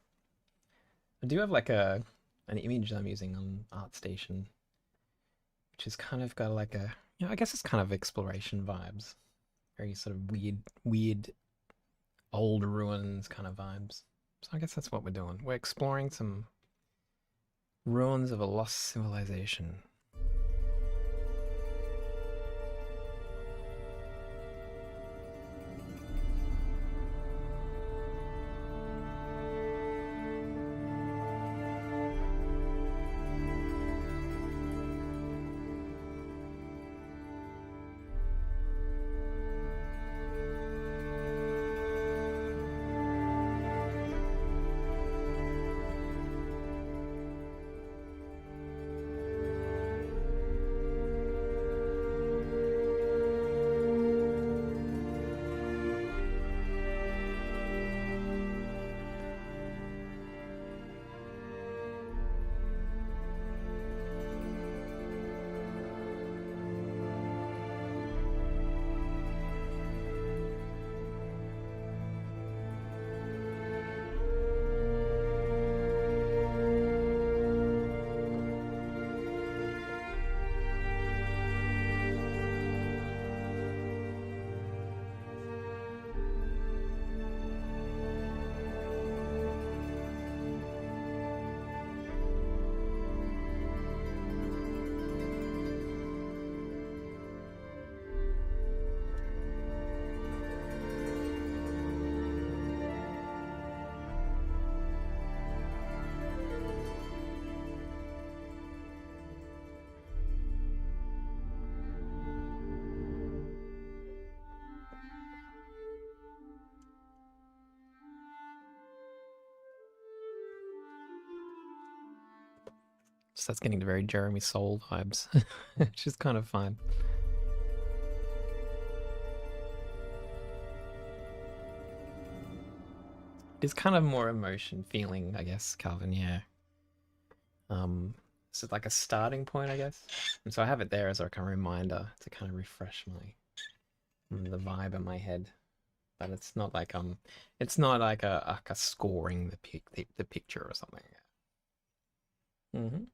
I do have like an image I'm using on ArtStation, which is kind of got like a, I guess it's kind of exploration vibes. Very sort of weird old ruins kind of vibes. So I guess that's what we're doing. We're exploring some ruins of a lost civilization. So that's getting to very Jeremy Soule vibes, which is kind of fun. It's kind of more emotion feeling, I guess, Calvin, yeah. So like a starting point, I guess. And so I have it there as like a reminder to kind of refresh the vibe in my head. But it's not like a scoring the picture or something. Mm-hmm.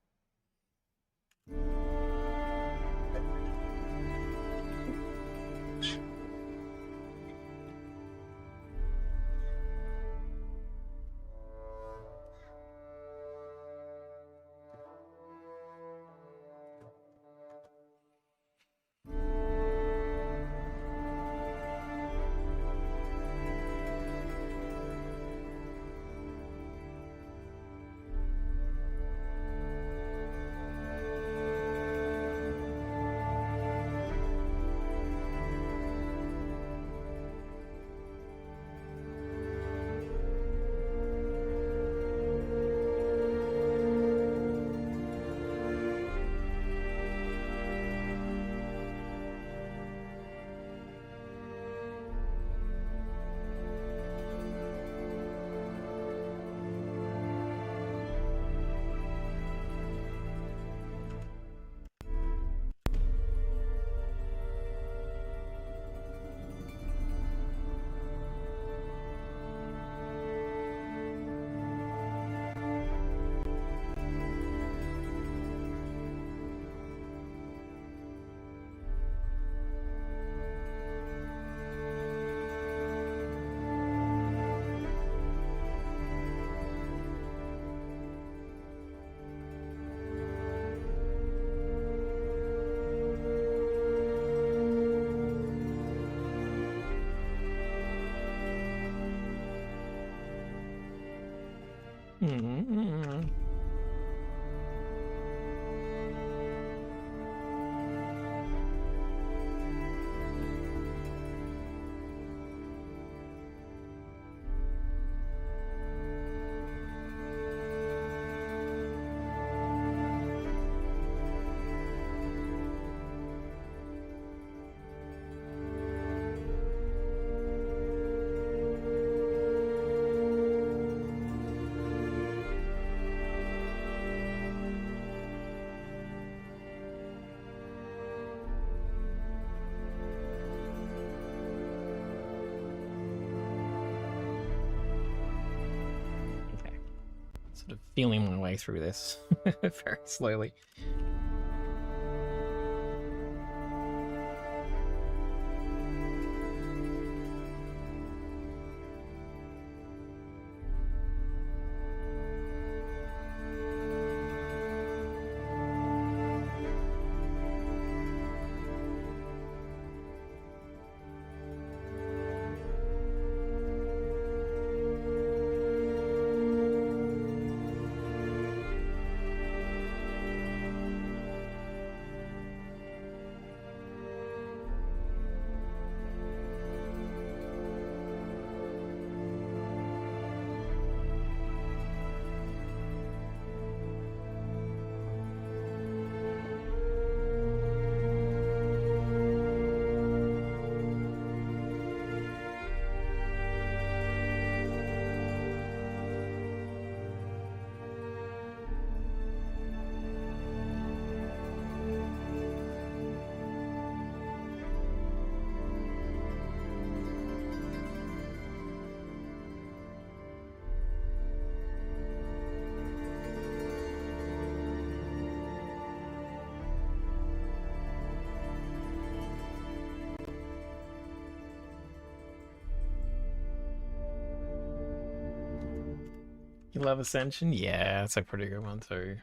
sort of feeling my way through this very slowly. You love Ascension? Yeah, it's a pretty good one too.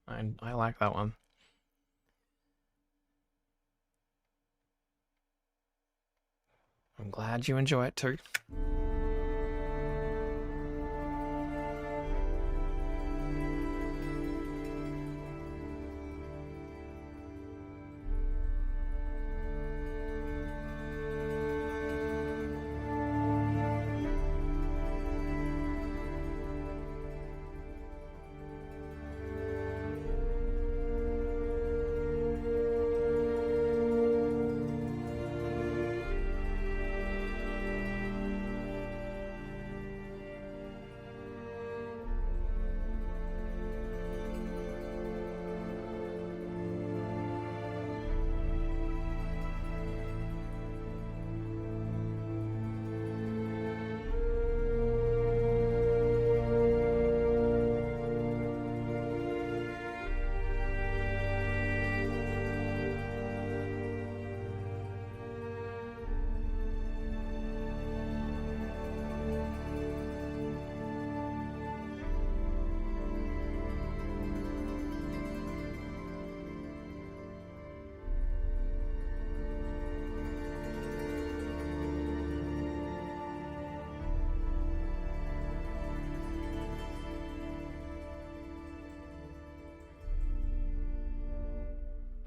I like that one. I'm glad you enjoy it too.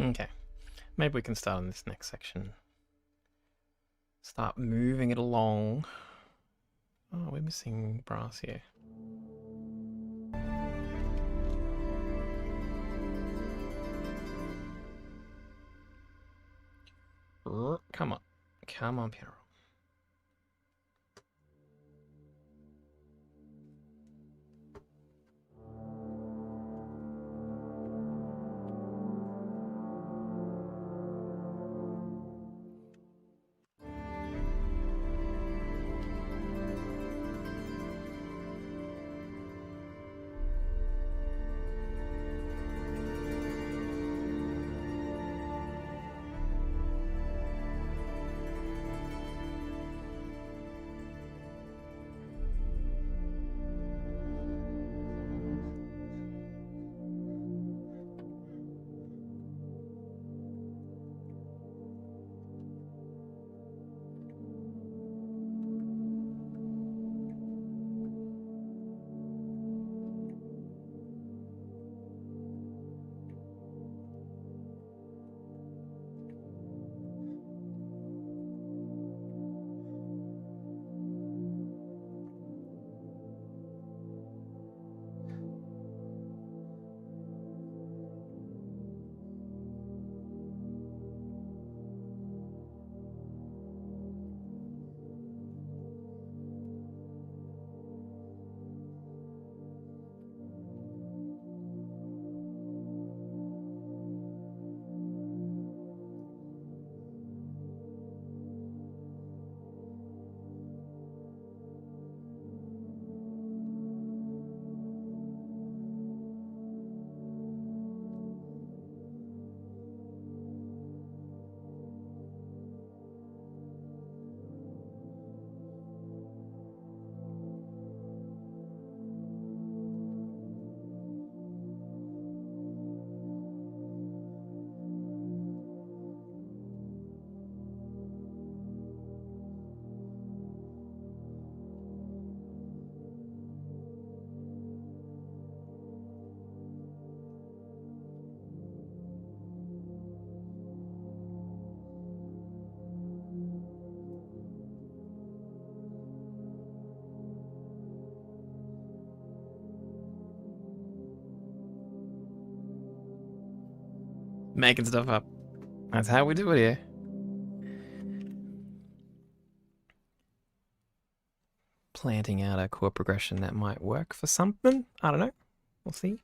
Okay, maybe we can start on this next section. Start moving it along. Oh, we're missing brass here. Come on. Come on, piano. Making stuff up. That's how we do it here. Planting out a chord progression that might work for something. I don't know. We'll see.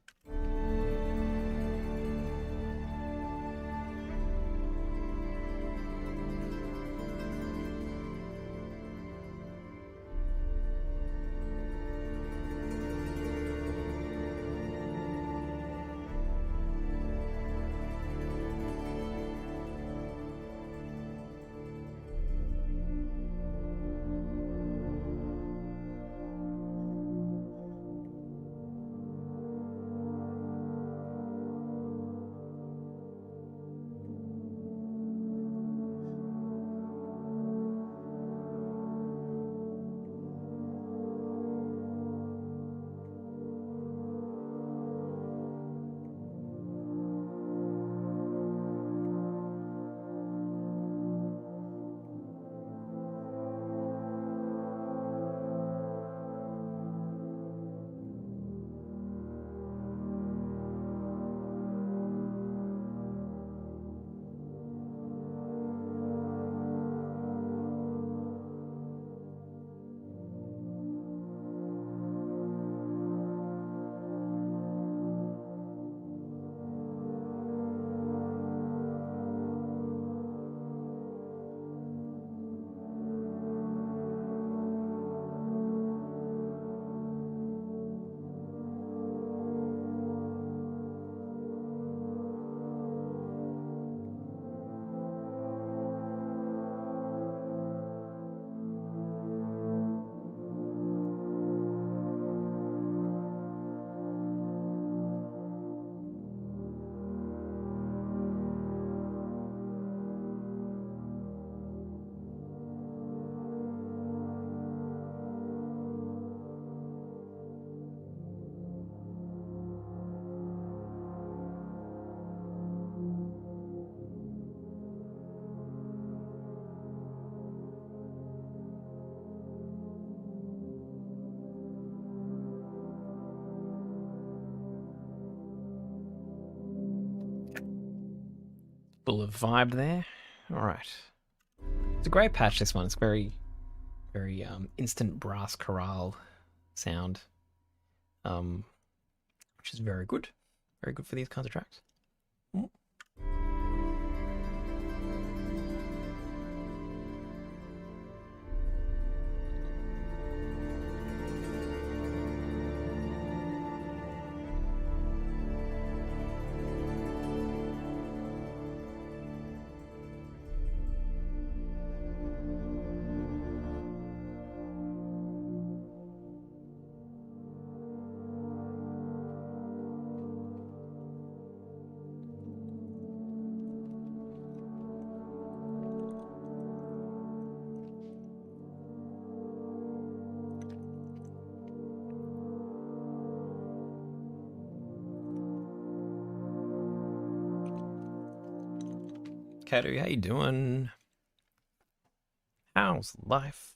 Full of vibe there. All right. It's a great patch, this one. It's very, very instant brass chorale sound, which is very good. Very good for these kinds of tracks. Mm. Kato, how you doing? How's life?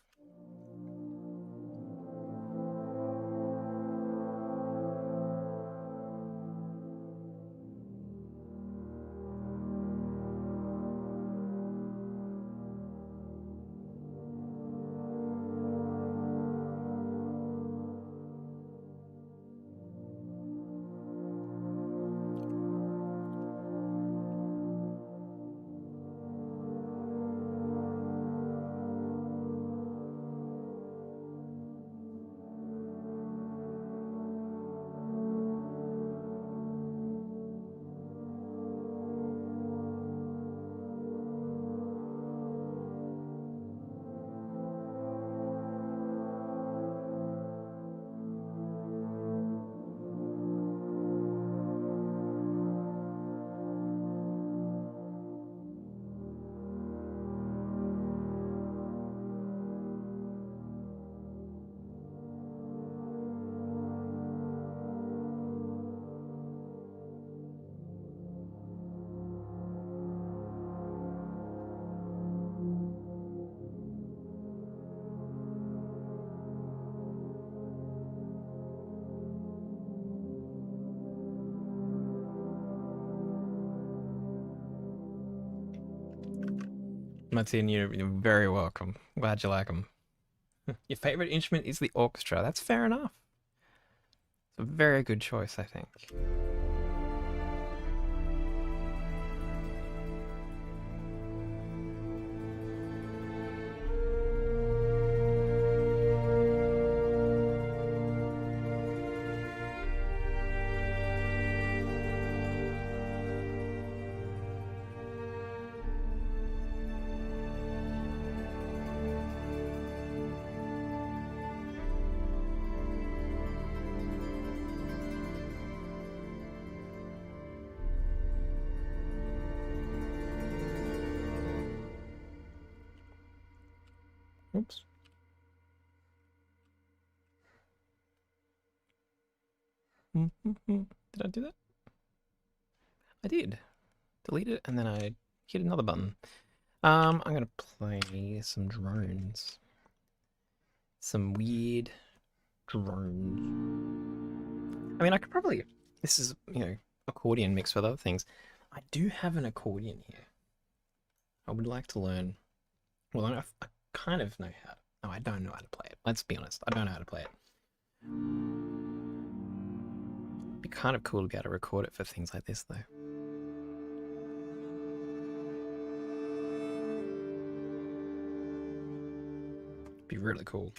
Martin, you're very welcome. Glad you like them. Your favorite instrument is the orchestra. That's fair enough. It's a very good choice, I think. Oops. Did I do that? I did. Delete it, and then I hit another button. I'm gonna play some drones. Some weird drones. I mean, I could probably... This is, accordion mixed with other things. I do have an accordion here. I would like to learn... Well, I kind of know how to... No, I don't know how to play it. Let's be honest. I don't know how to play it. It'd be kind of cool to be able to record it for things like this, though. Be really cool.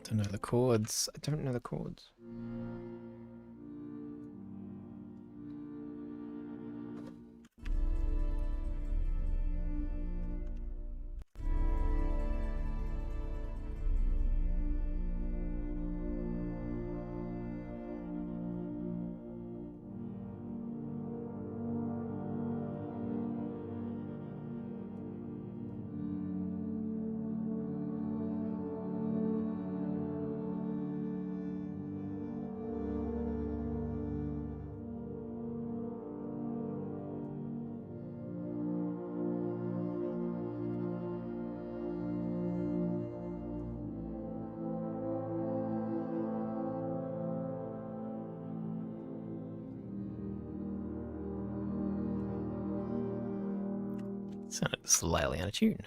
Don't know the chords. I don't know the chords. Sounded slightly out of tune.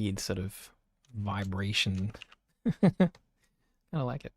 weird sort of vibration. Kind of like it.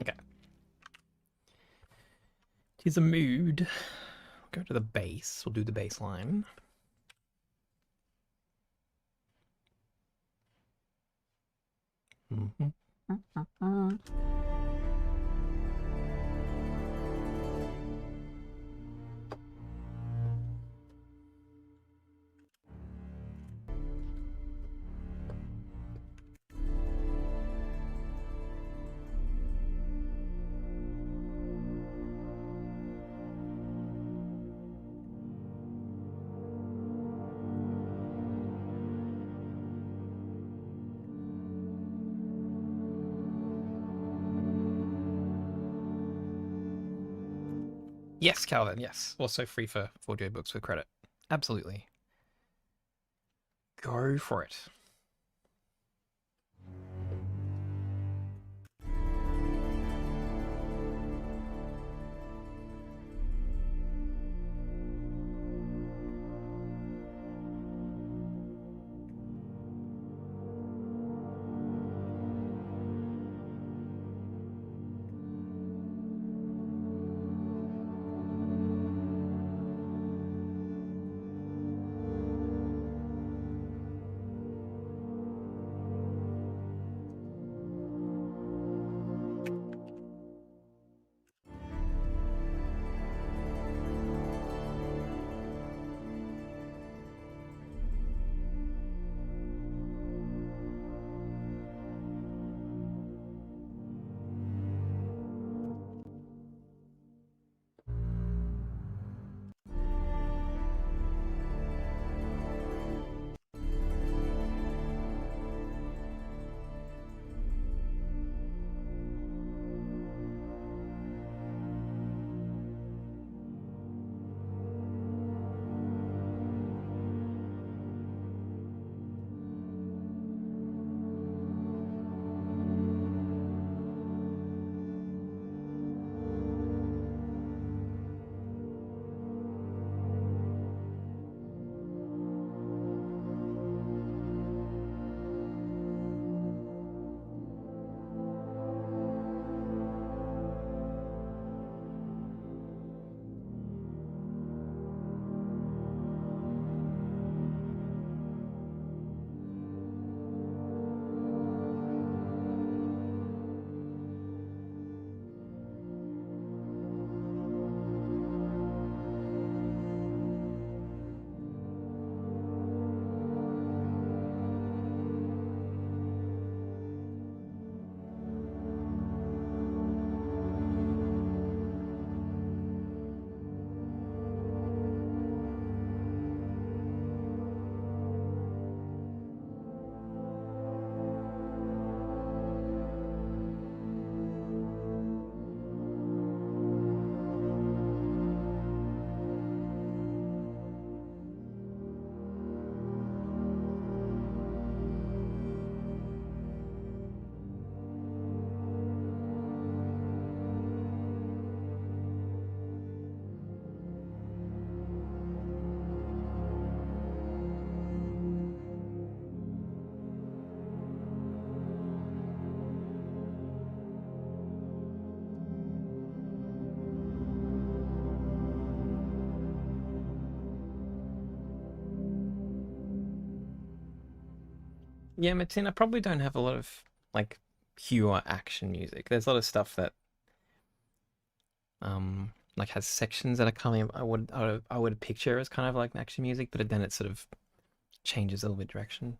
Okay. Tis a mood. Go to the bass. We'll do the bass line. Yes, Calvin, yes. Also free for audiobooks with credit. Absolutely. Go for it. Yeah, Martin, I probably don't have a lot of like pure action music. There's a lot of stuff that like has sections that I would picture as kind of like action music, but then it sort of changes a little bit direction.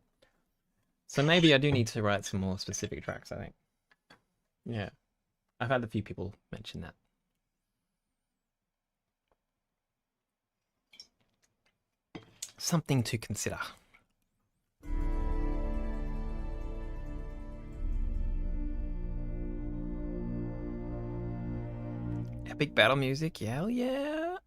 So maybe I do need to write some more specific tracks, I think. Yeah. I've had a few people mention that. Something to consider. Epic battle music, yeah, hell yeah.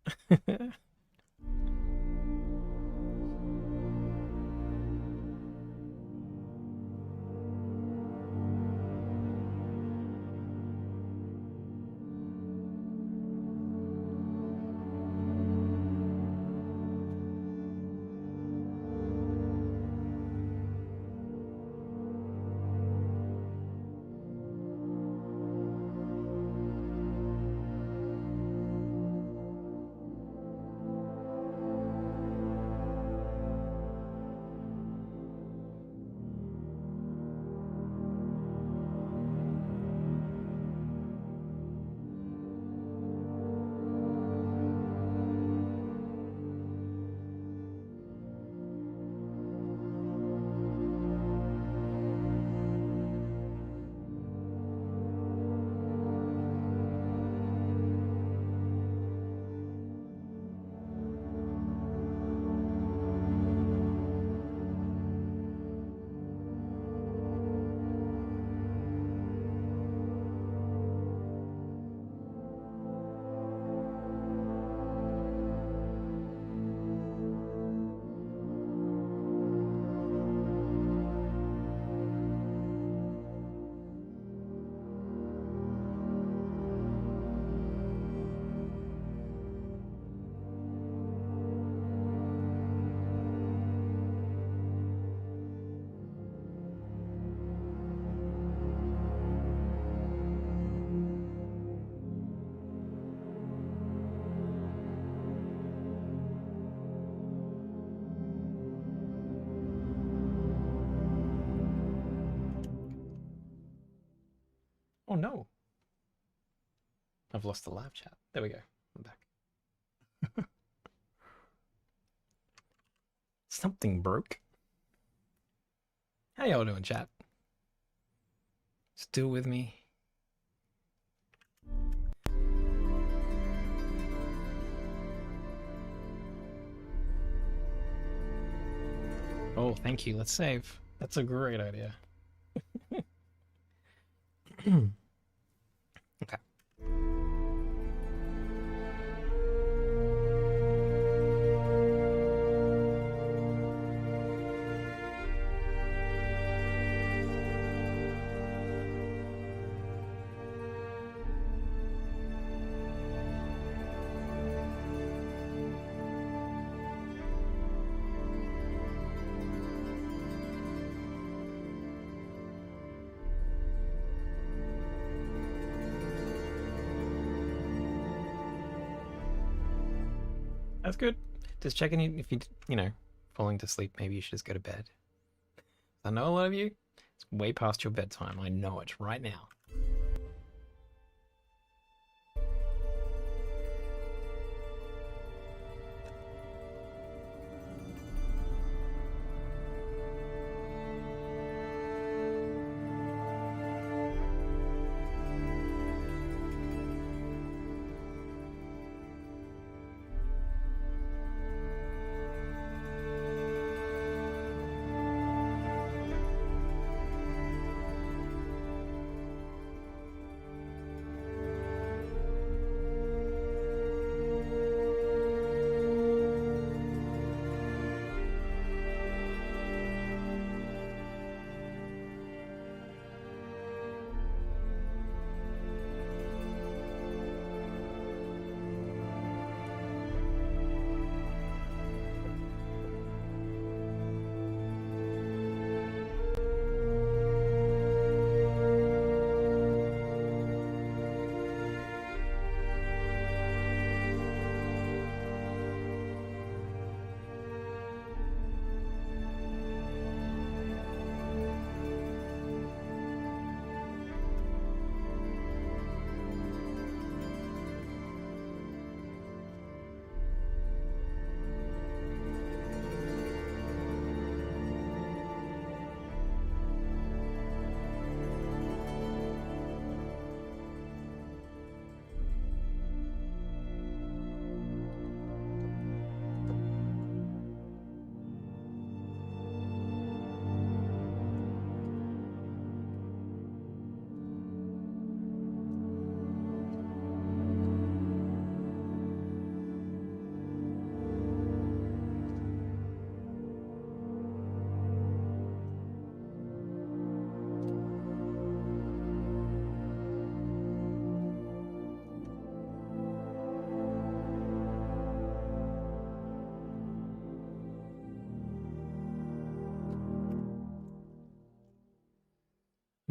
Oh no. I've lost the live chat. There we go. I'm back. Something broke. How y'all doing, chat? Still with me? Oh, thank you. Let's save. That's a great idea. Okay. That's good. Just checking in if falling to sleep, maybe you should just go to bed. I know a lot of you, it's way past your bedtime. I know it right now.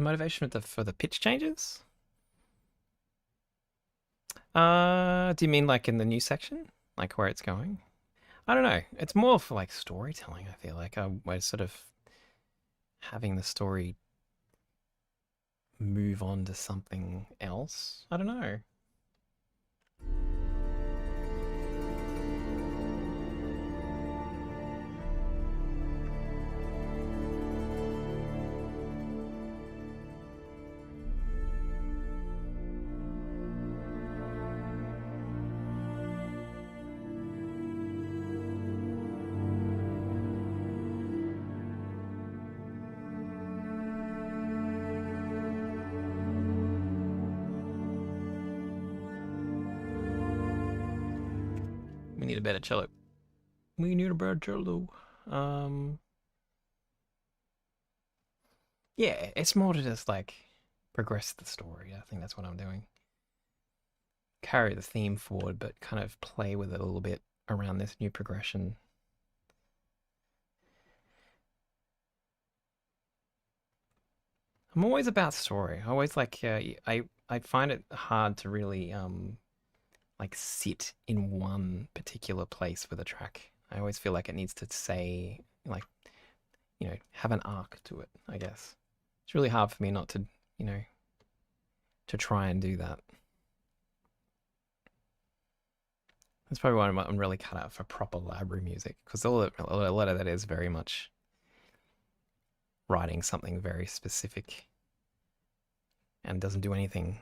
Motivation for the pitch changes? Do you mean like in the new section? Like where it's going? I don't know. It's more for like storytelling, I feel like. We're sort of having the story move on to something else. I don't know. We need a better cello. We need a better cello. Yeah, it's more to just like progress the story. I think that's what I'm doing. Carry the theme forward, but kind of play with it a little bit around this new progression. I'm always about story. I always like I find it hard to really like sit in one particular place with a track. I always feel like it needs to say like have an arc to it, I guess. It's really hard for me not to, to try and do that. That's probably why I'm really cut out for proper library music, because a lot of that is very much writing something very specific and doesn't do anything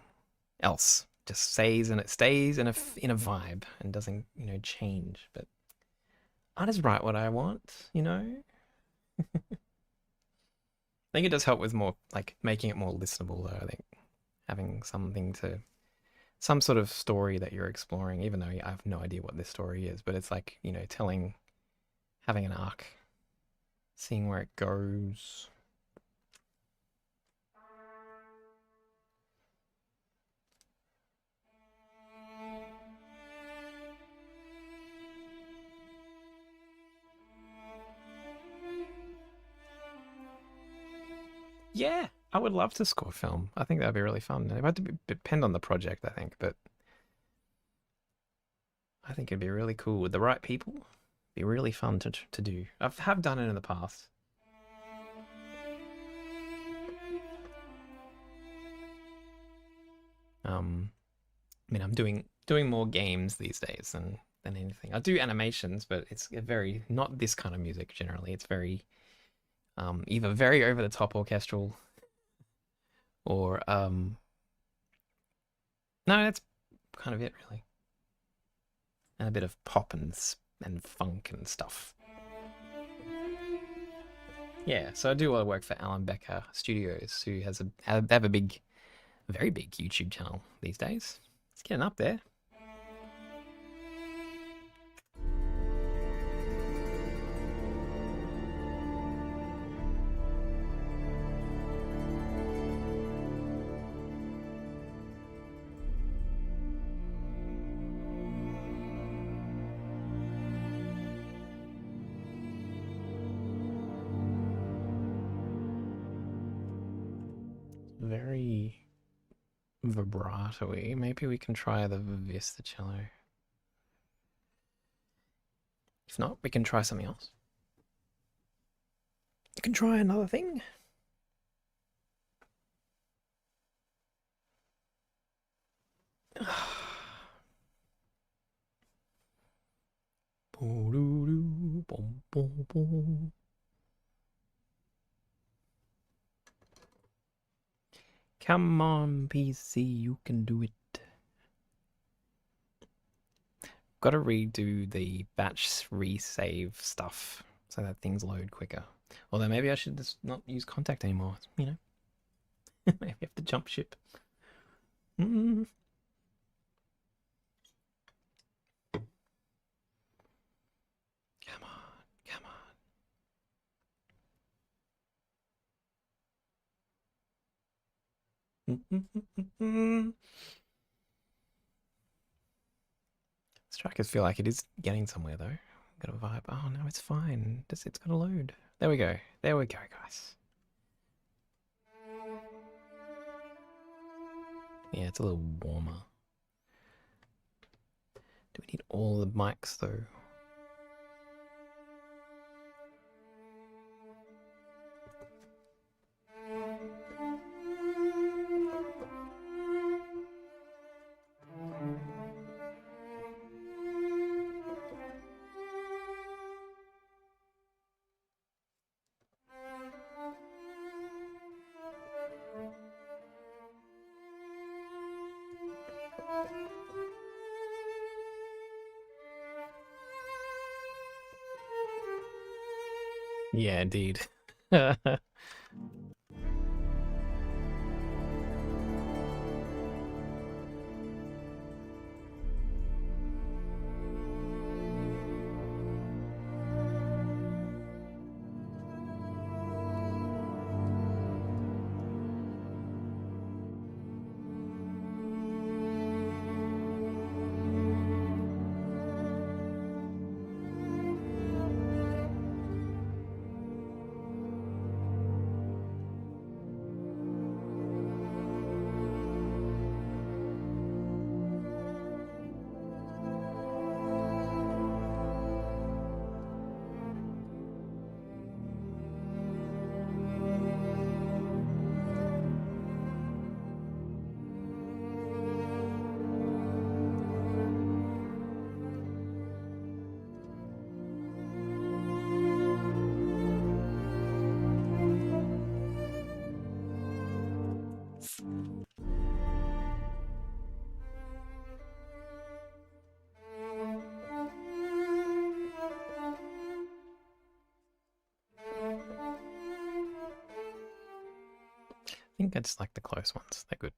else. Just stays and it stays in a vibe and doesn't change. But I just write what I want. I think it does help with more like making it more listenable though. I think having some sort of story that you're exploring, even though I have no idea what this story is, but it's like, having an arc, seeing where it goes. Yeah, I would love to score film. I think that'd be really fun. It would depend on the project, I think, but I think it'd be really cool with the right people. It'd be really fun to do. Have done it in the past. I mean, I'm doing more games these days than anything. I do animations, but it's very not this kind of music generally. It's very either very over the top orchestral or no, that's kind of it really. And a bit of pop and funk and stuff. Yeah, so I do a lot of work for Alan Becker Studios, who has they have a very big YouTube channel these days. It's getting up there. Very vibrato-y. Maybe we can try the Vista cello. If not, we can try something else. You can try another thing. Come on, PC, you can do it. Got to redo the batch resave stuff so that things load quicker. Although maybe I should just not use contact anymore, maybe I have to jump ship. Mm. Come on, come on. This track, I feel like it is getting somewhere though. Got a vibe. Oh no, it's fine. It's gonna load. There we go. There we go, guys. Yeah, it's a little warmer. Do we need all the mics though? Yeah, indeed. I think I just like the close ones. They're good.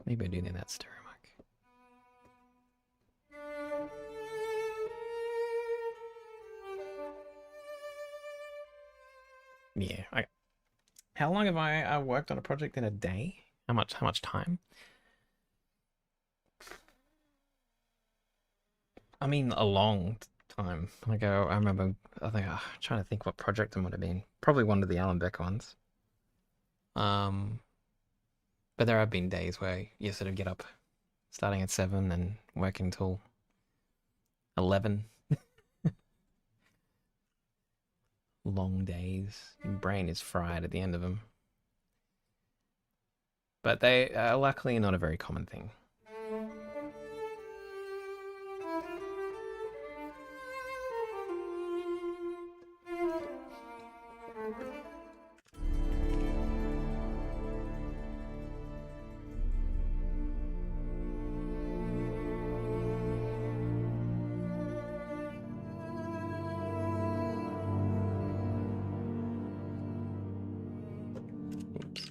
Maybe I do need that stereo mic. Yeah. How long have I worked on a project in a day? How much time? I mean, a long time. Like I remember, I'm trying to think what project it would have been. Probably one of the Alan Beck ones. But there have been days where you sort of get up starting at 7 and working till 11. Long days. Your brain is fried at the end of them. But they are luckily not a very common thing. Oops.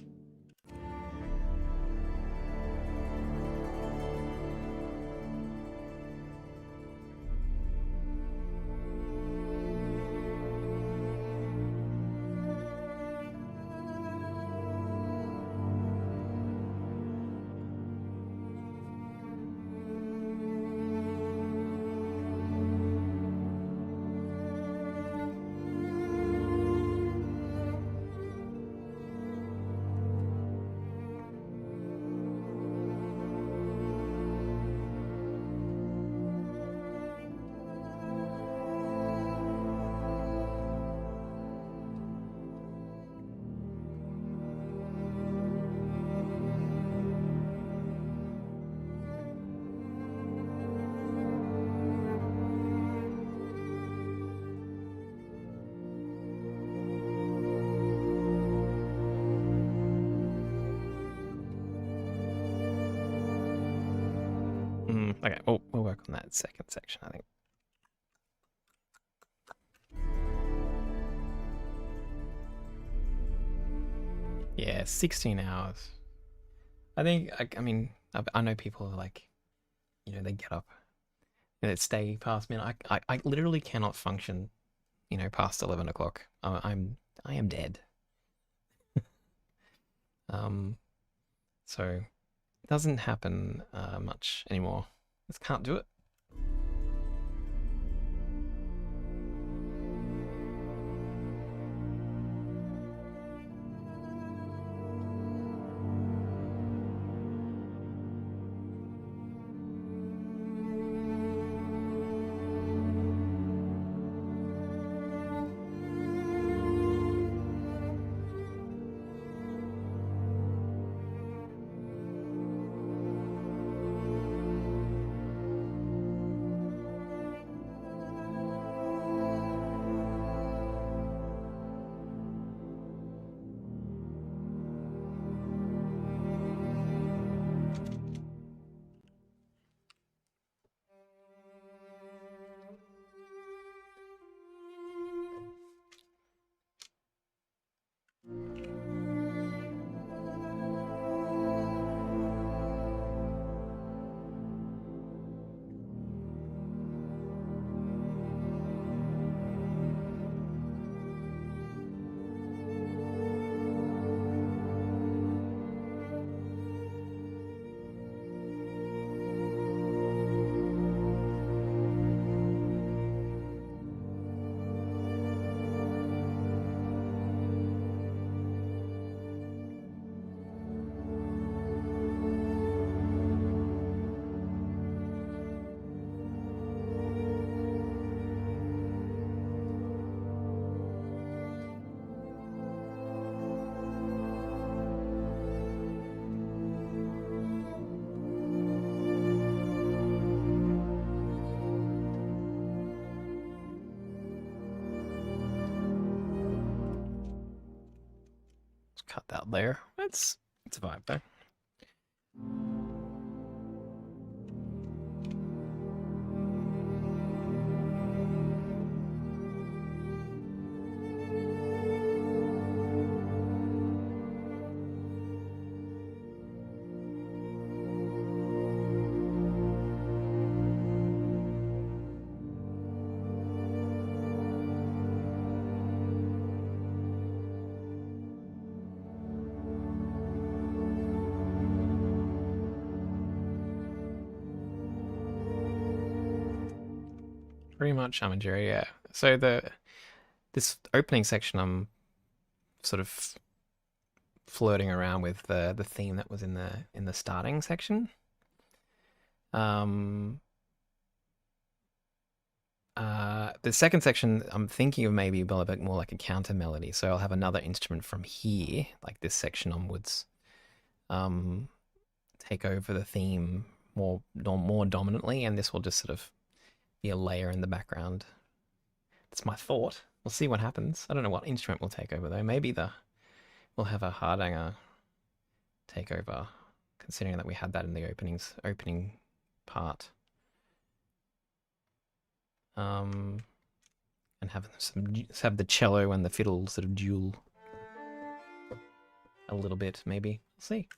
Okay, we'll work on that second section, I think. Yeah, 16 hours. I think, I mean, I know people are like, you know, they get up and they stay past midnight. I literally cannot function, you know, past 11 o'clock. I am dead. So it doesn't happen much anymore. Just can't do it. Cut that there. It's a vibe though. Pretty much Jerry, yeah. So this opening section, I'm sort of flirting around with the theme that was in the starting section. The second section, I'm thinking of maybe a bit more like a counter melody. So I'll have another instrument from here, like this section onwards, take over the theme more dominantly, and this will just sort of be a layer in the background. That's my thought. We'll see what happens. I don't know what instrument will take over though. Maybe we'll have a hardanger take over, considering that we had that in the opening part. And have the cello and the fiddle sort of duel a little bit, maybe. We'll see.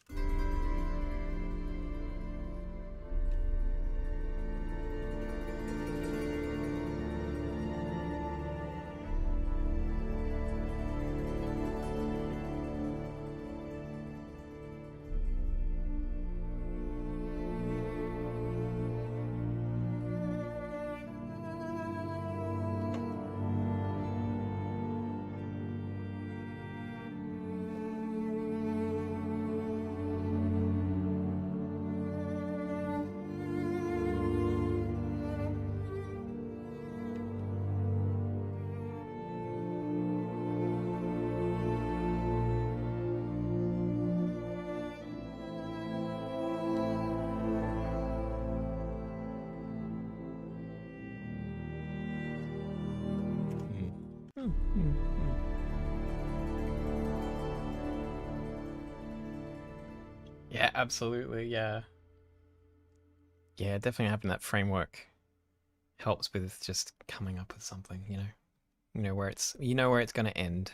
Yeah, absolutely. Yeah. Yeah, definitely having that framework helps with just coming up with something, you know. Where it's going to end.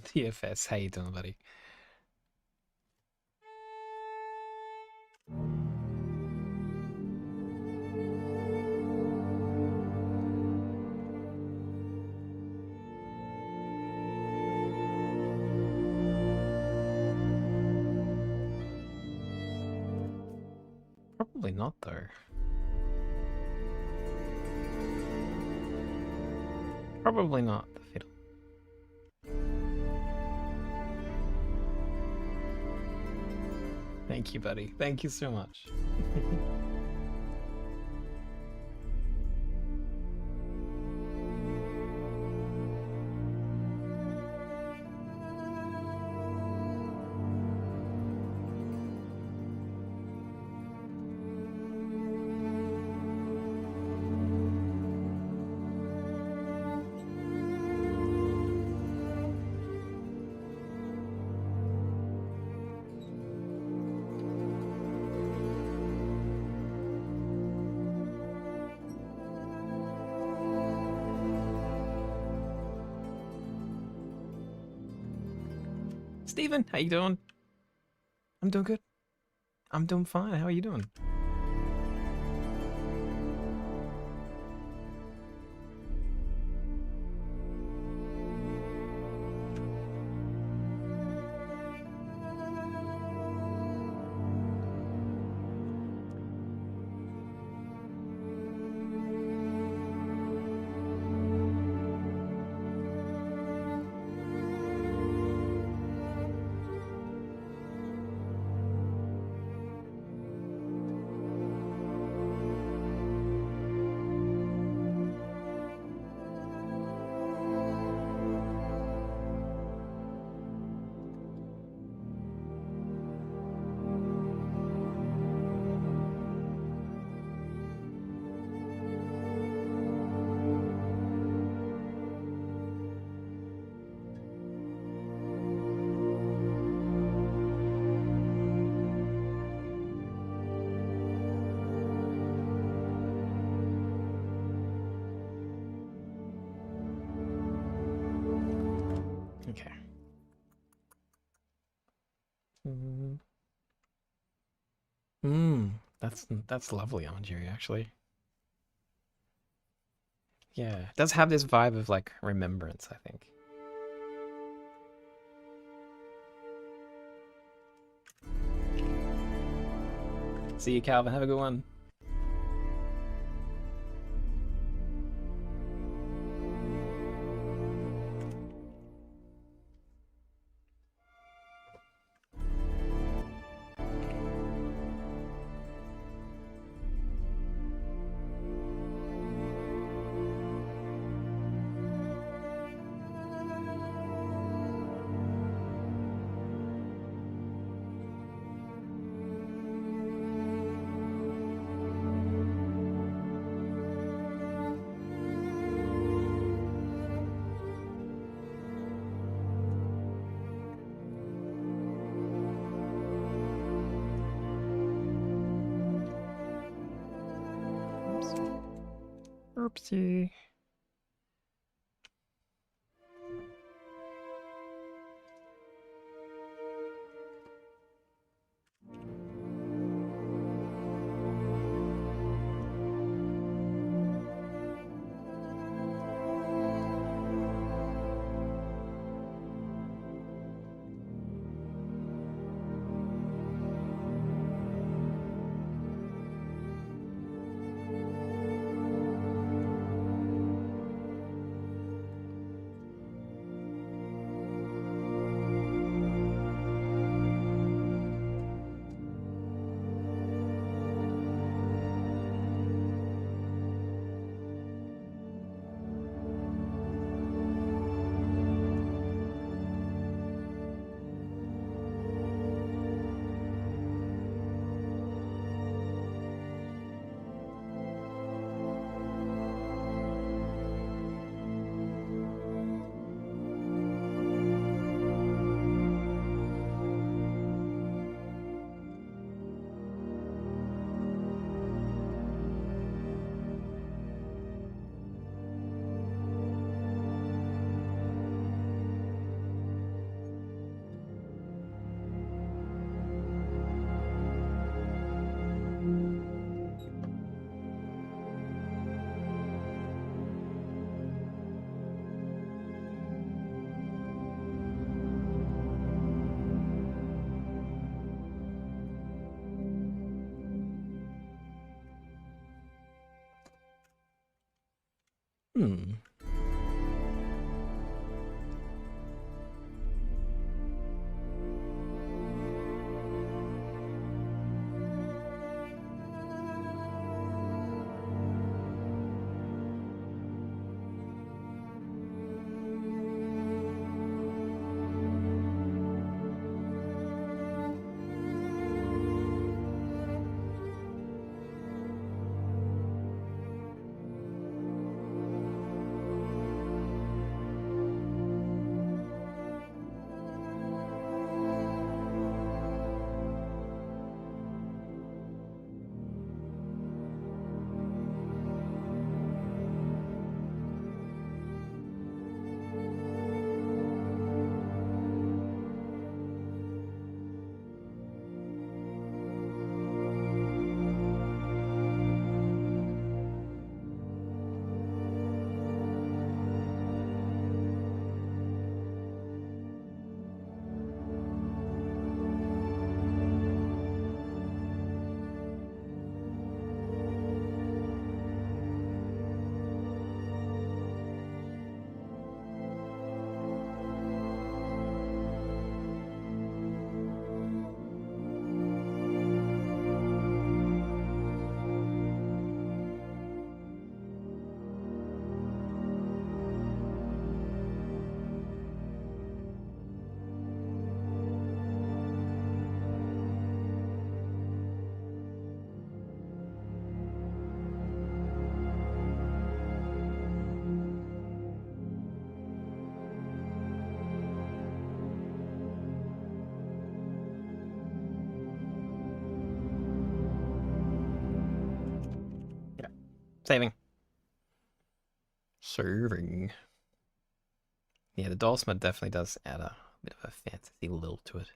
TFS, how you doing, buddy? Probably not, though. Probably not the fiddle. Thank you, buddy. Thank you so much. Steven, how you doing? I'm doing good. I'm doing fine. How are you doing? Okay. That's lovely, Jerry, actually. Yeah, it does have this vibe of like remembrance, I think. See you, Calvin. Have a good one. Oopsie. Hmm. Saving. Serving. Yeah, the dulcimer definitely does add a bit of a fantasy lilt to it.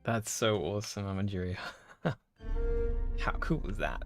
That's so awesome, Amanjuria. How cool was that?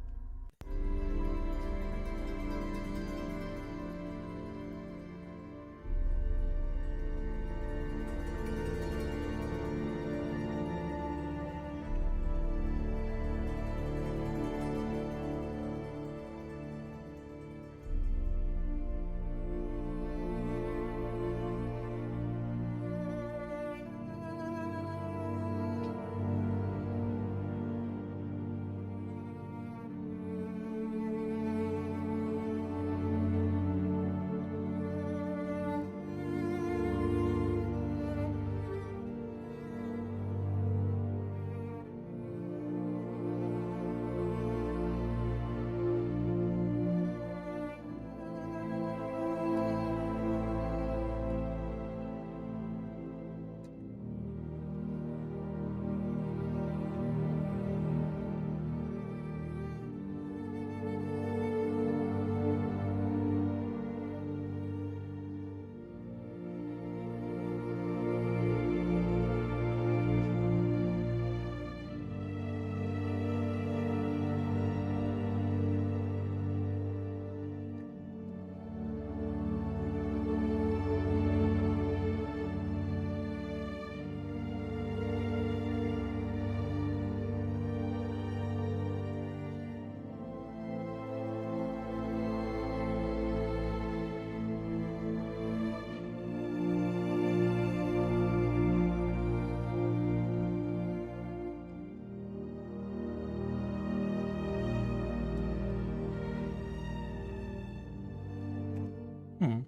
Hmm.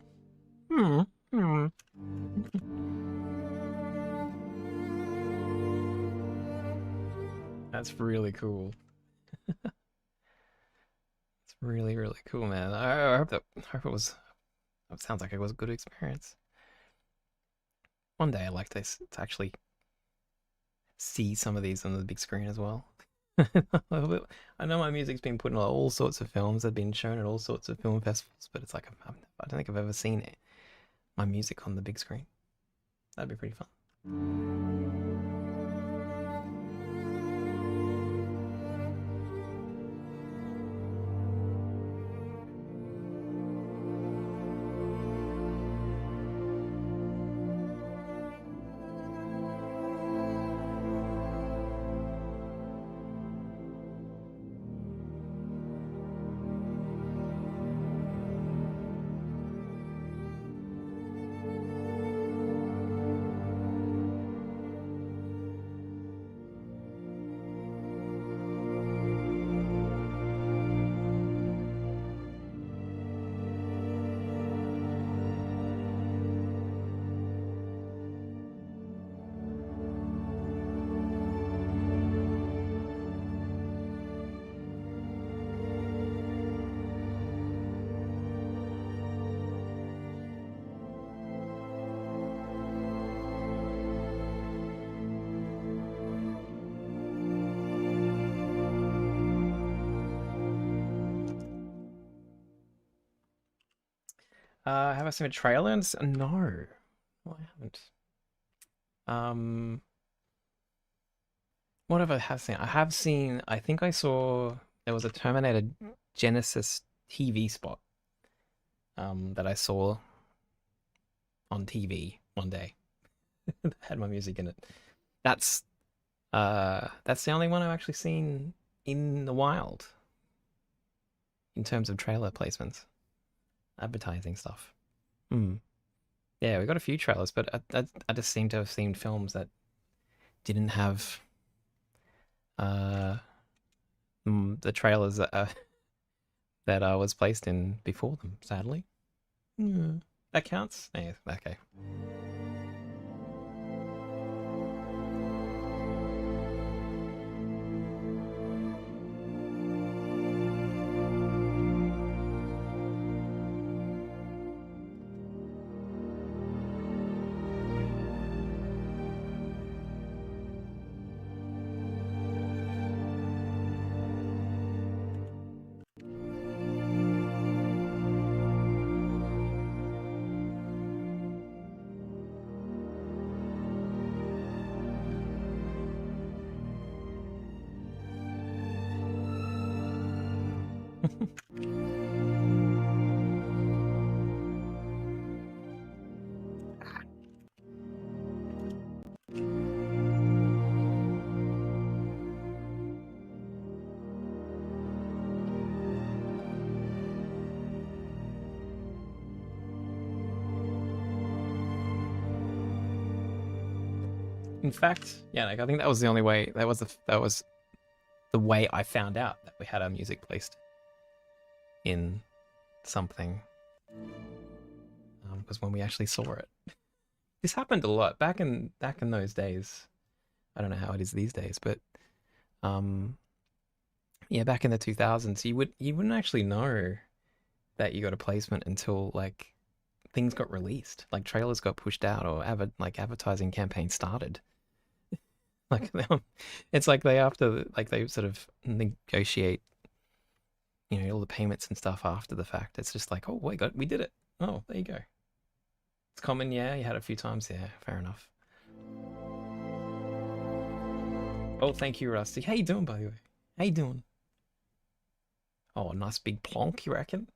Hmm. Hmm. That's really cool. It's really, really cool, man. I hope that. I hope it was. It sounds like it was a good experience. One day I'd like to actually see some of these on the big screen as well. I know my music's been put in all sorts of films. I've been shown at all sorts of film festivals, but it's like I don't think I've ever seen it. My music on the big screen. That'd be pretty fun. Have I seen a trailer? No, I haven't. Um, what have I have seen? I have seen. I think I saw there was a Terminator Genesis TV spot. That I saw on TV one day. That had my music in it. That's that's the only one I've actually seen in the wild in terms of trailer placements, advertising stuff. Hmm. Yeah, we got a few trailers, but I just seem to have seen films that didn't have uh the trailers that I was placed in before them. Sadly, that counts. Yeah, okay. In fact, yeah, like I think that was the only way. That was the way I found out that we had our music placed in something. Because when we actually saw it, this happened a lot back in those days. I don't know how it is these days, but um, yeah, back in the 2000s, you wouldn't actually know that you got a placement until like things got released, like trailers got pushed out or like advertising campaigns started. Like it's like they after like they sort of negotiate, all the payments and stuff after the fact. It's just like, oh, we did it. Oh, there you go. It's common, yeah. You had it a few times, yeah. Fair enough. Oh, thank you, Rusty. How you doing, by the way? How you doing? Oh, a nice big plonk, you reckon?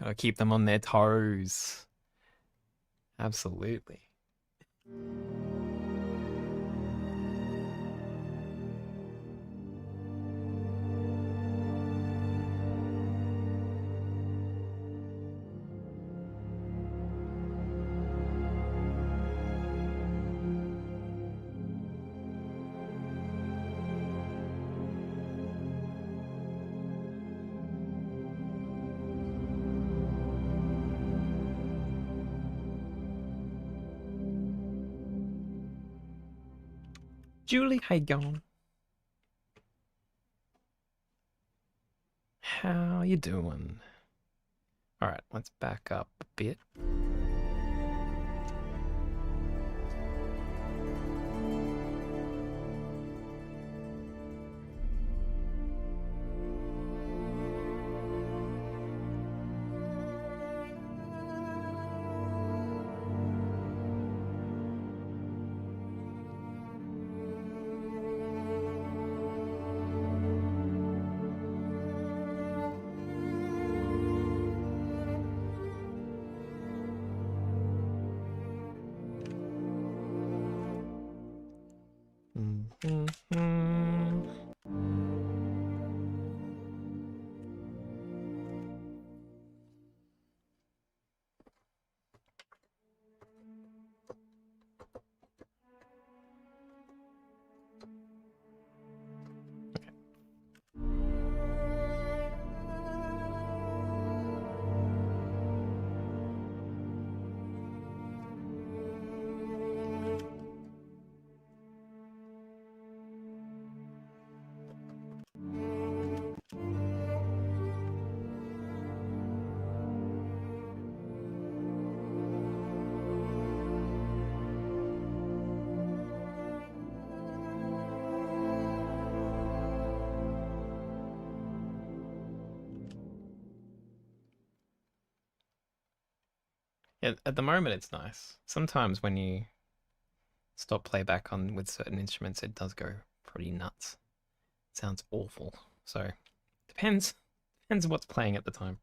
Gotta keep them on their toes. Absolutely. Julie, how you going? How you doing? All right, let's back up a bit. Yeah, at the moment it's nice. Sometimes when you stop playback on with certain instruments, it does go pretty nuts. It sounds awful. So depends on what's playing at the time.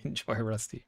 Enjoy, Rusty.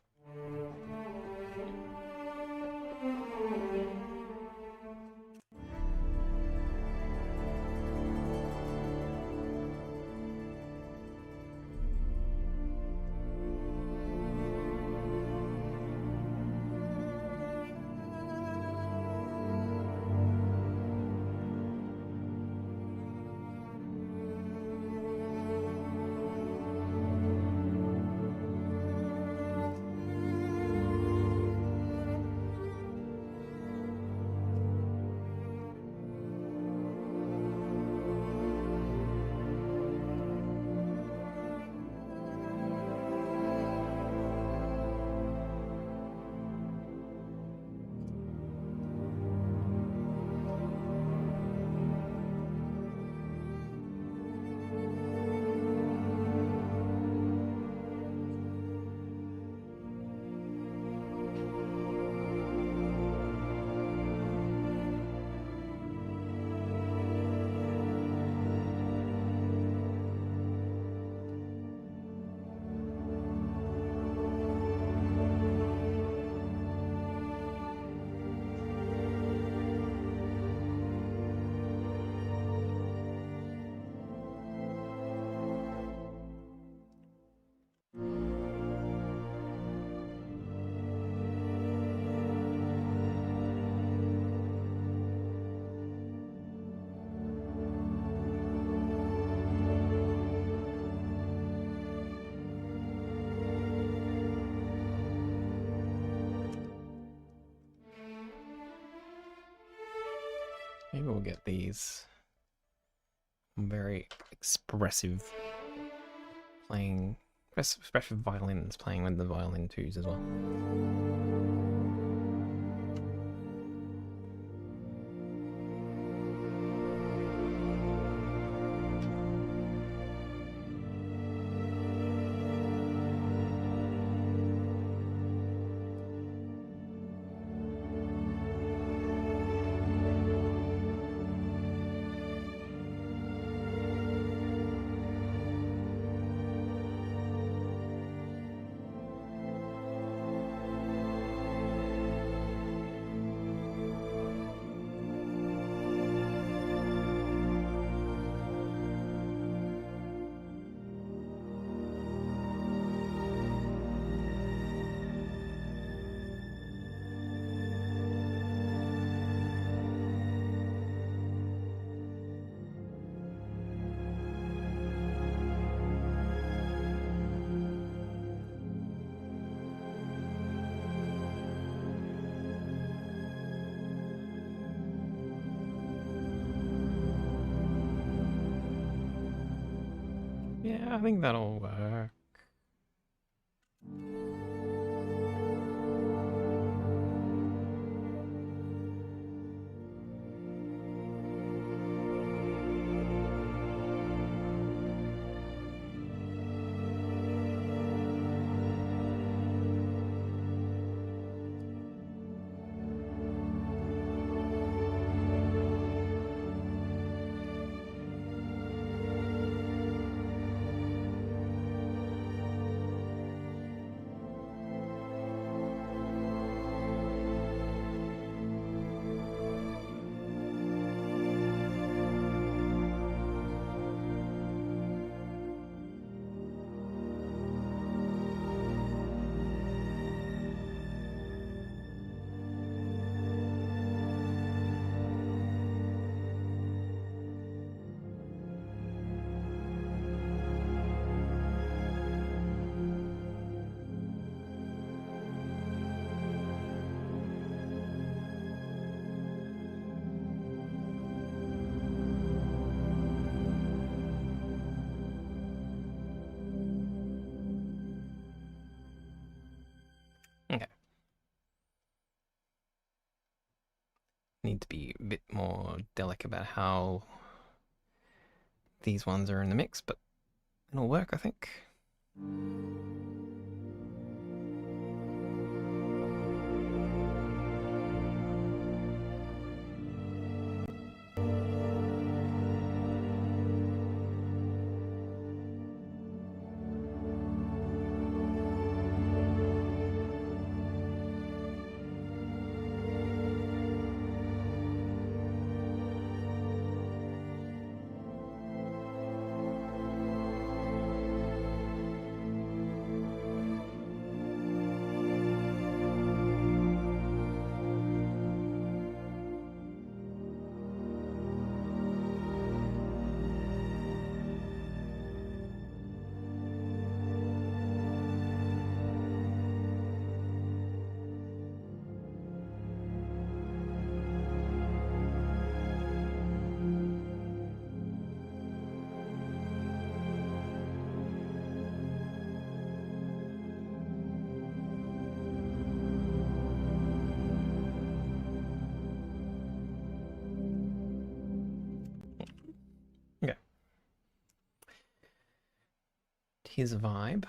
Maybe we'll get these very expressive expressive violins playing with the violin twos as well. Yeah, I think that'll work. Okay. Need to be a bit more delicate about how these ones are in the mix, but it'll work, I think. Okay. Here's a vibe.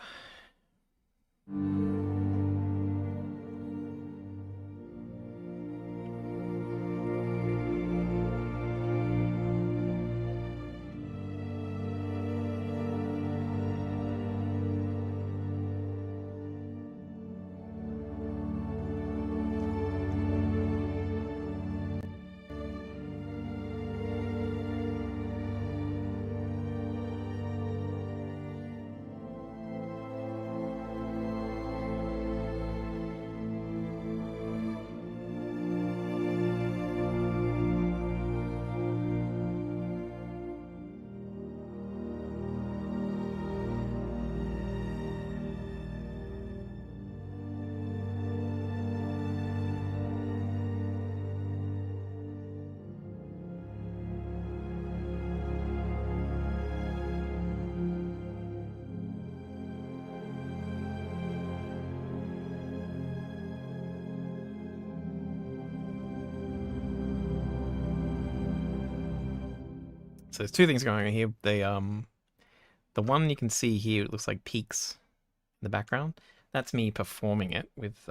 So there's two things going on here. The one you can see here, it looks like peaks in the background. That's me performing it with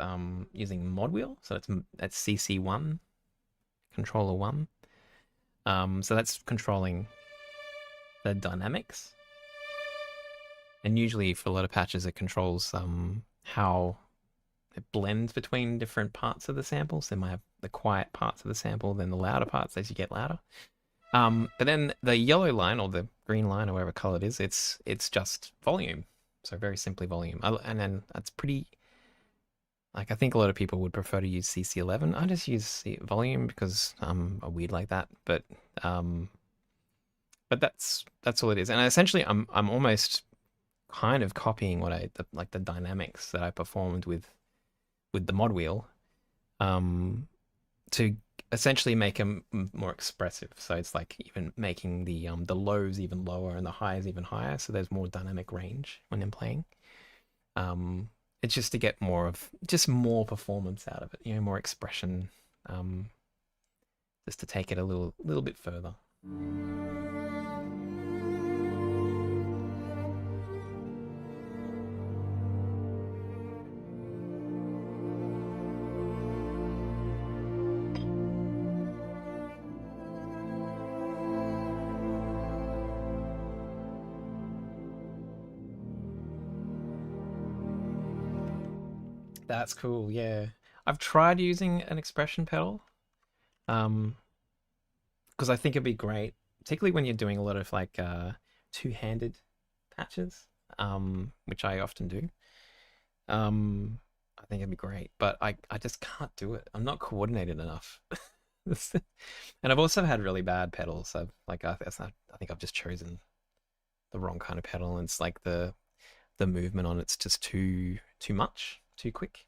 using mod wheel. So that's CC1, controller 1. So that's controlling the dynamics. And usually for a lot of patches, it controls how it blends between different parts of the sample. So they might have the quiet parts of the sample, then the louder parts as you get louder. But then the yellow line or the green line or whatever color it is, it's just volume. So very simply volume. And then that's pretty, like I think a lot of people would prefer to use CC11. I just use volume because I'm a weird like that. But that's all it is. And essentially I'm almost kind of copying what like the dynamics that I performed with the mod wheel to essentially make them more expressive. So it's like even making the lows even lower and the highs even higher. So there's more dynamic range when I'm playing. It's just to get more performance out of it, more expression, just to take it a little bit further. That's cool. Yeah, I've tried using an expression pedal, because I think it'd be great, particularly when you're doing a lot of like two-handed patches, which I often do. I think it'd be great, but I just can't do it. I'm not coordinated enough. And I've also had really bad pedals. I think I've just chosen the wrong kind of pedal. And it's like the movement on it's just too much, too quick.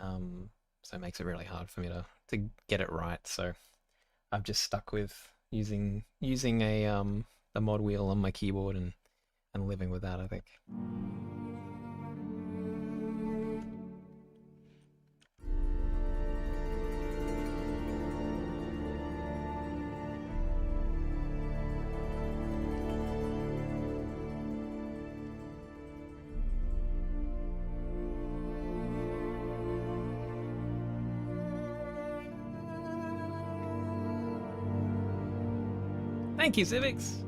So it makes it really hard for me to get it right. So I've just stuck with using a mod wheel on my keyboard and living with that, I think. Thank you, Civics.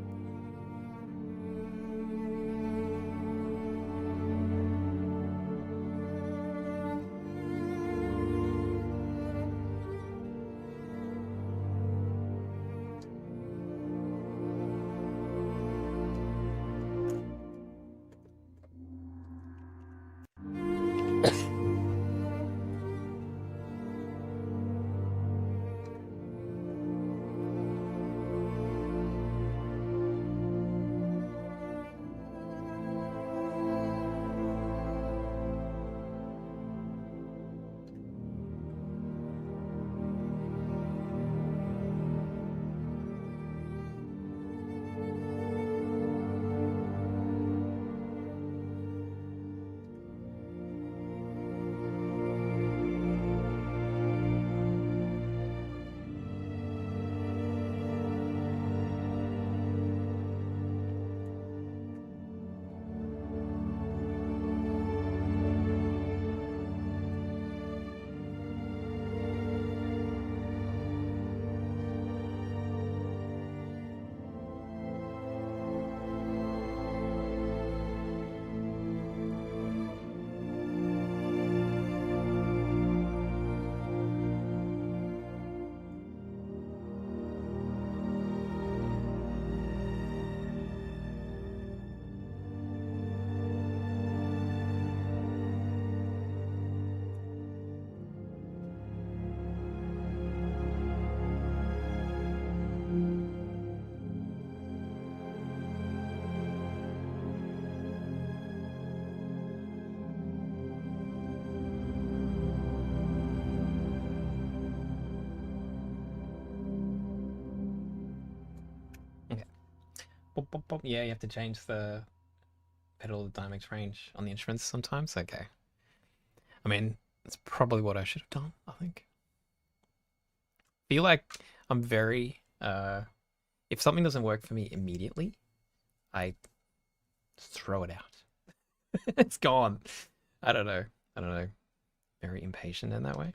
Boop, boop, boop. Yeah, you have to change the pedal dynamics range on the instruments sometimes. Okay. I mean, that's probably what I should have done, I think. Feel like I'm very if something doesn't work for me immediately, I throw it out. It's gone. I don't know. Very impatient in that way.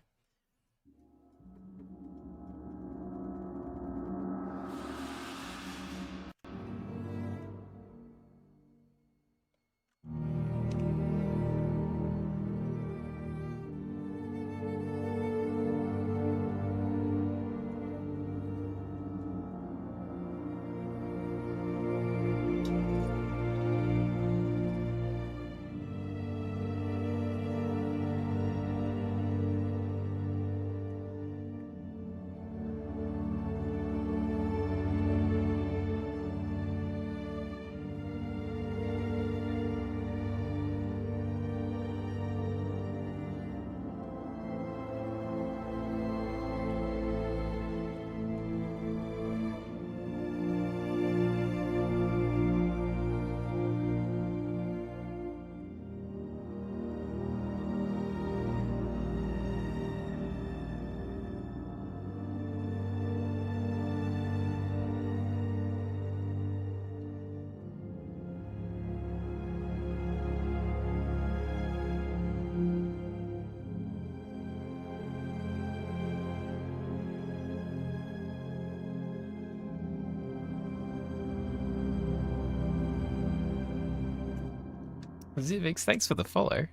Zivix, thanks for the follow.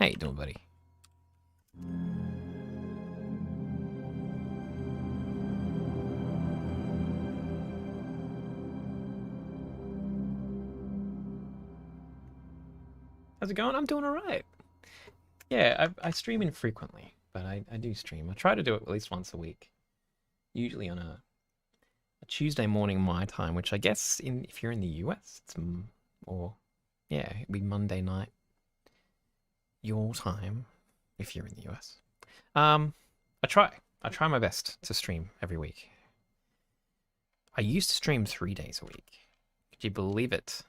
How you doing, buddy? How's it going? I'm doing all right. Yeah, I stream infrequently, but I do stream. I try to do it at least once a week. Usually on a Tuesday morning my time, which I guess if you're in the US, it's or yeah, it'd be Monday night your time if you're in the US. I try my best to stream every week. I used to stream 3 days a week. Could you believe it?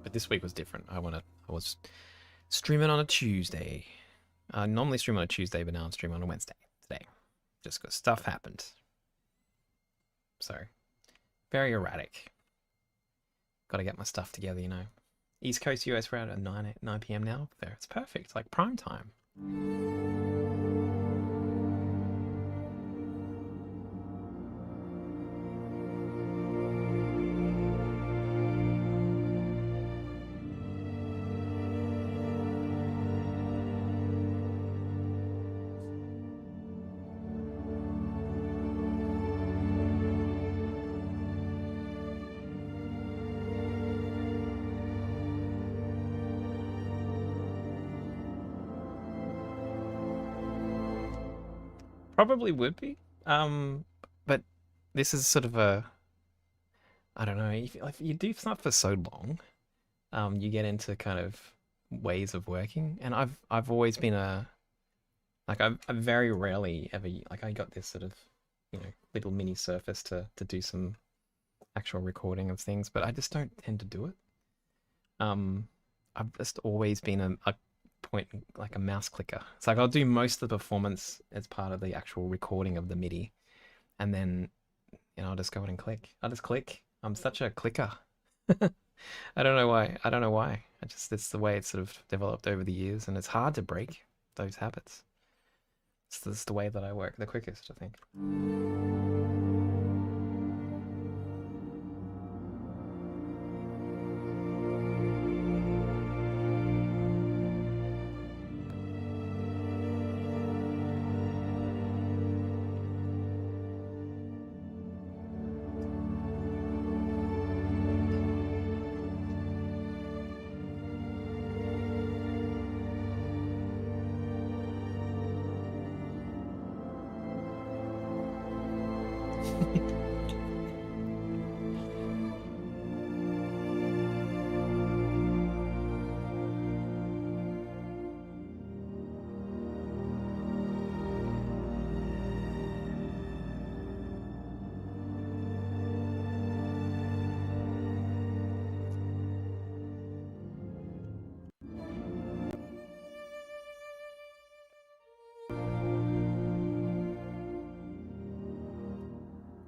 But this week was different. I was streaming on a Tuesday. I normally stream on a Tuesday, but now I'm streaming on a Wednesday today. Just because stuff happened. So, very erratic. Got to get my stuff together, you know. East Coast US we're out at 9 p.m. now. There, it's perfect, like prime time. Probably would be. But this is sort of I don't know. If you do stuff for so long, you get into kind of ways of working, and I've always been I very rarely ever like I got this sort of little mini surface to do some actual recording of things, but I just don't tend to do it. I've just always been a point like a mouse clicker. It's like I'll do most of the performance as part of the actual recording of the MIDI, and then I'll just go ahead and click. I'll just click. I'm such a clicker. I don't know why. I don't know why. It's the way it's sort of developed over the years, and it's hard to break those habits. It's just the way that I work the quickest, I think.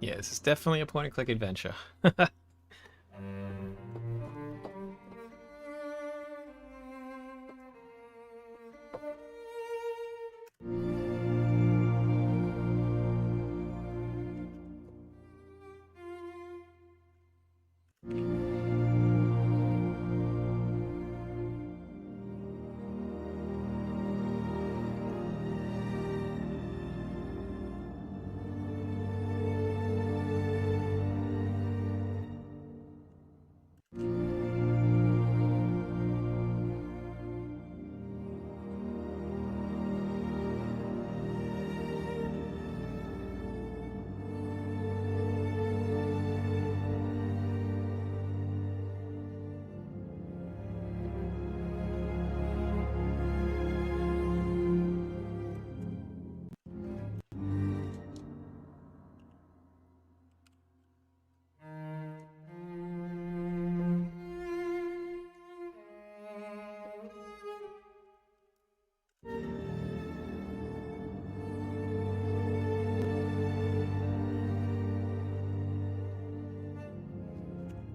Yeah, this is definitely a point and click adventure.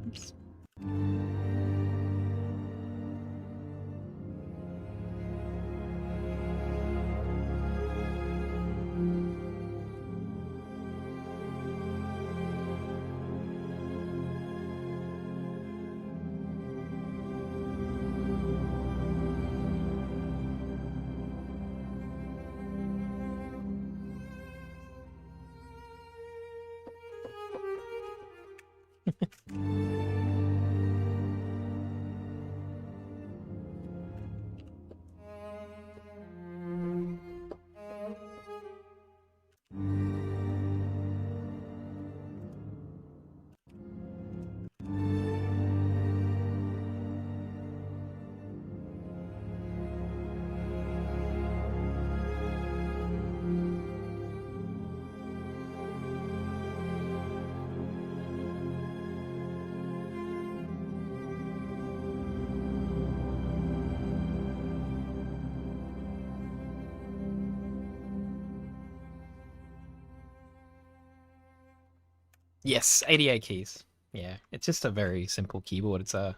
Oops. Yes, 88 keys. Yeah, it's just a very simple keyboard. It's a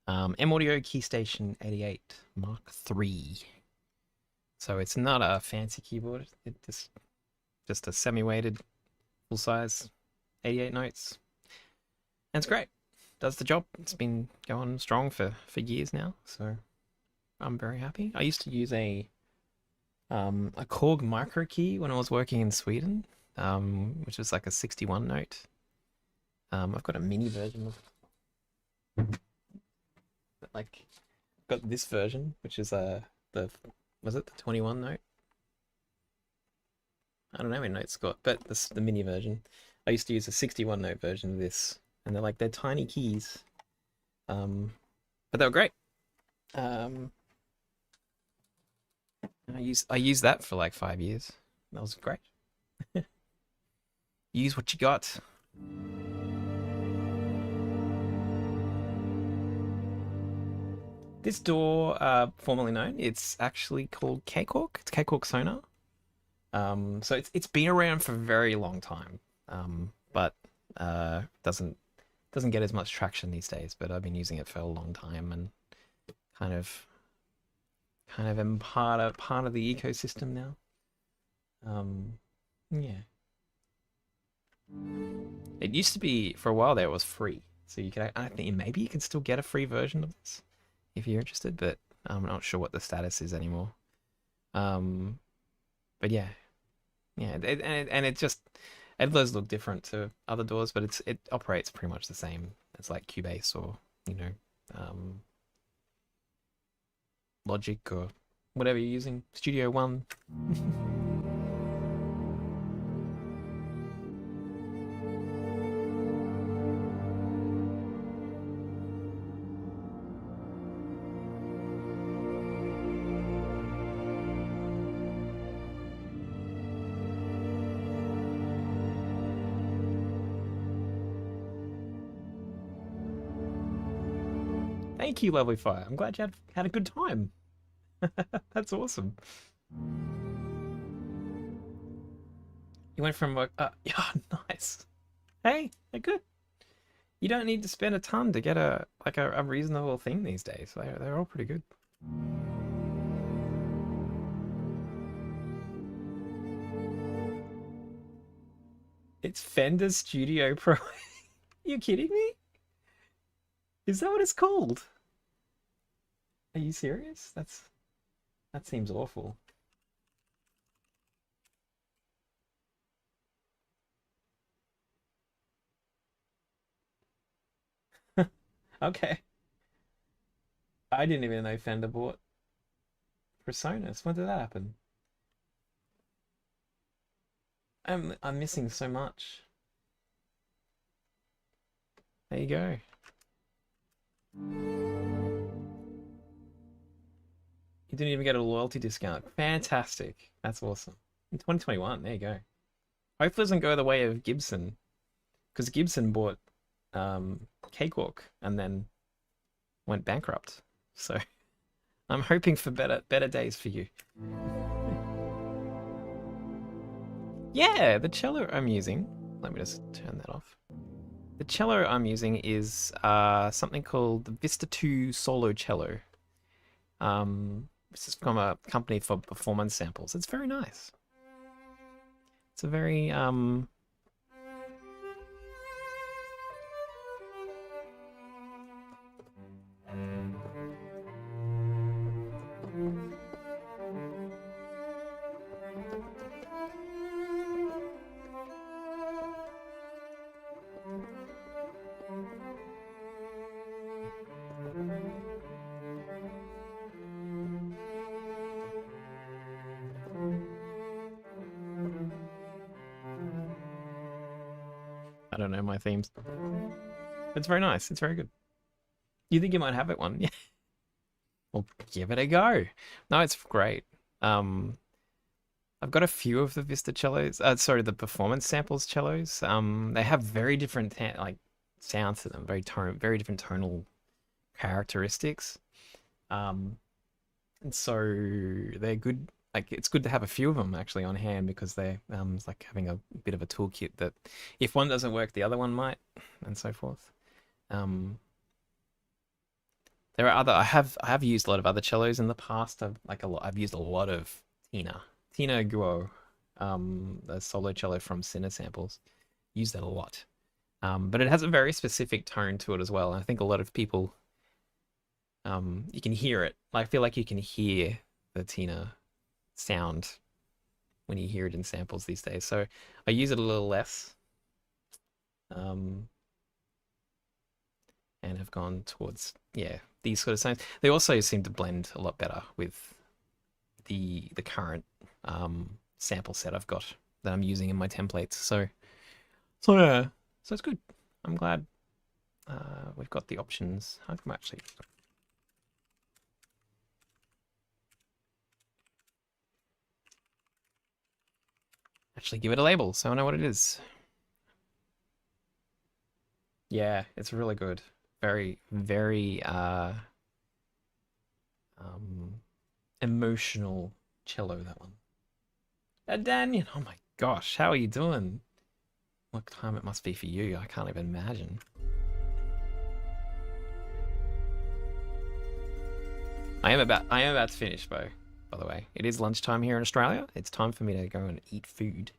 M-Audio KeyStation 88 Mark III. So it's not a fancy keyboard. It's just a semi-weighted, full-size 88 notes. And it's great. Does the job. It's been going strong for years now, so I'm very happy. I used to use a Korg micro key when I was working in Sweden, which is like a 61 note. I've got a mini version of like got this version, which is was it the 21 note? I don't know how many notes it's got, but the mini version. I used to use a 61 note version of this, and they're tiny keys, but they were great. I used that for like 5 years. That was great. Use what you got. This DAW, formerly known, it's actually called Cakewalk. It's Cakewalk Sonar. So it's been around for a very long time, but doesn't get as much traction these days. But I've been using it for a long time and kind of am part of the ecosystem now. Yeah. It used to be for a while there. It was free, so you could. I think maybe you can still get a free version of this if you're interested, but I'm not sure what the status is anymore. But yeah, and it just it does look different to other DAWs, but it operates pretty much the same as like Cubase or Logic or whatever you're using, Studio One. Thank you, Lovely Fire. I'm glad you had a good time. That's awesome. You went from yeah, nice. Hey, they're good. You don't need to spend a ton to get a reasonable thing these days. They're all pretty good. It's Fender Studio Pro. You kidding me? Is that what it's called? Are you serious? That seems awful. Okay. I didn't even know Fender bought Presonus. When did that happen? I'm missing so much. There you go. You didn't even get a loyalty discount. Fantastic. That's awesome. In 2021, there you go. Hopefully it doesn't go the way of Gibson. Because Gibson bought Cakewalk and then went bankrupt. So I'm hoping for better days for you. Yeah, the cello I'm using. Let me just turn that off. The cello I'm using is something called the Vista 2 Solo Cello. This is from a company for performance samples. It's very nice. It's a very I don't know my themes. It's very nice. It's very good. You think you might have it one? Yeah. Well, give it a go. No, it's great. I've got a few of the Vista cellos. Sorry, the performance samples cellos. They have very different like sounds to them. Very different tonal characteristics. And so they're good. Like it's good to have a few of them actually on hand because they're it's like having a bit of a toolkit that if one doesn't work, the other one might, and so forth. There are other. I have used a lot of other cellos in the past. I've used a lot of Tina Guo, the solo cello from Sinner Samples. Used that a lot. But it has a very specific tone to it as well. I think a lot of people, you can hear it. I feel like you can hear the Tina sound when you hear it in samples these days. So I use it a little less. And have gone towards, yeah, these sort of sounds. They also seem to blend a lot better with the current sample set I've got that I'm using in my templates. So yeah, so it's good. I'm glad we've got the options. I can actually give it a label so I know what it is. Yeah, it's really good. Very, very emotional cello, that one. Daniel, oh my gosh, how are you doing? What time it must be for you, I can't even imagine. I am about to finish, Bo, by the way. It is lunchtime here in Australia. It's time for me to go and eat food.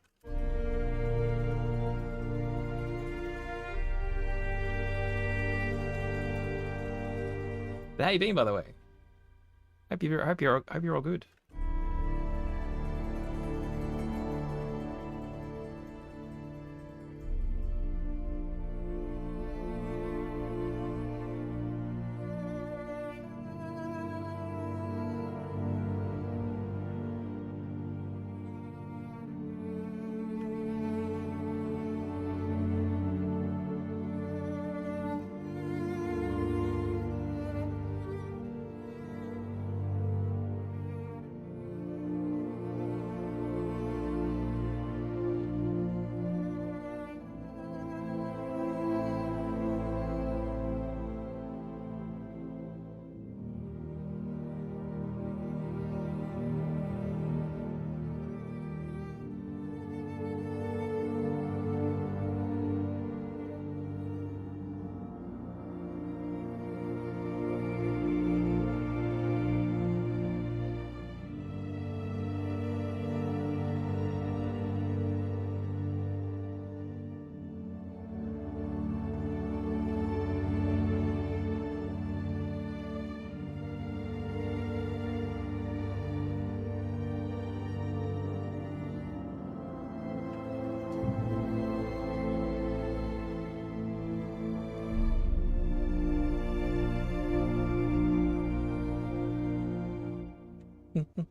But how you been, by the way? Hope you're all good.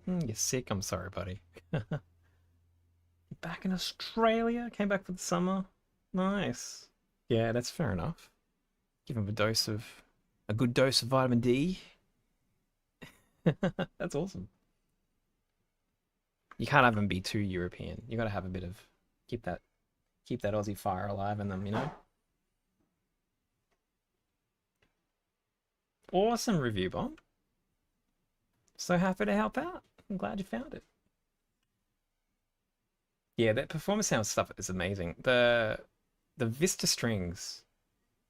You're sick. I'm sorry, buddy. Back in Australia? Came back for the summer? Nice. Yeah, that's fair enough. Give him a good dose of vitamin D. That's awesome. You can't have them be too European. You got to have a bit of keep that Aussie fire alive in them, you know. Awesome review, Bomb. So happy to help out. I'm glad you found it. Yeah, that performance sound stuff is amazing. The Vista strings,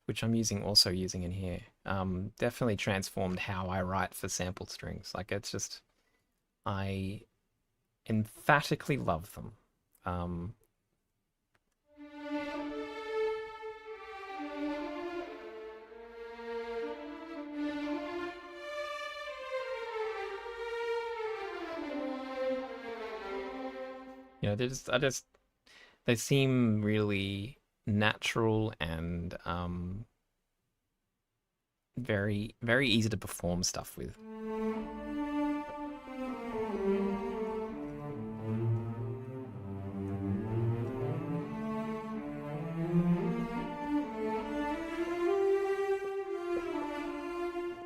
which I'm also using in here, definitely transformed how I write for sampled strings. Like it's just, I emphatically love them. You know, they seem really natural and very, very easy to perform stuff with.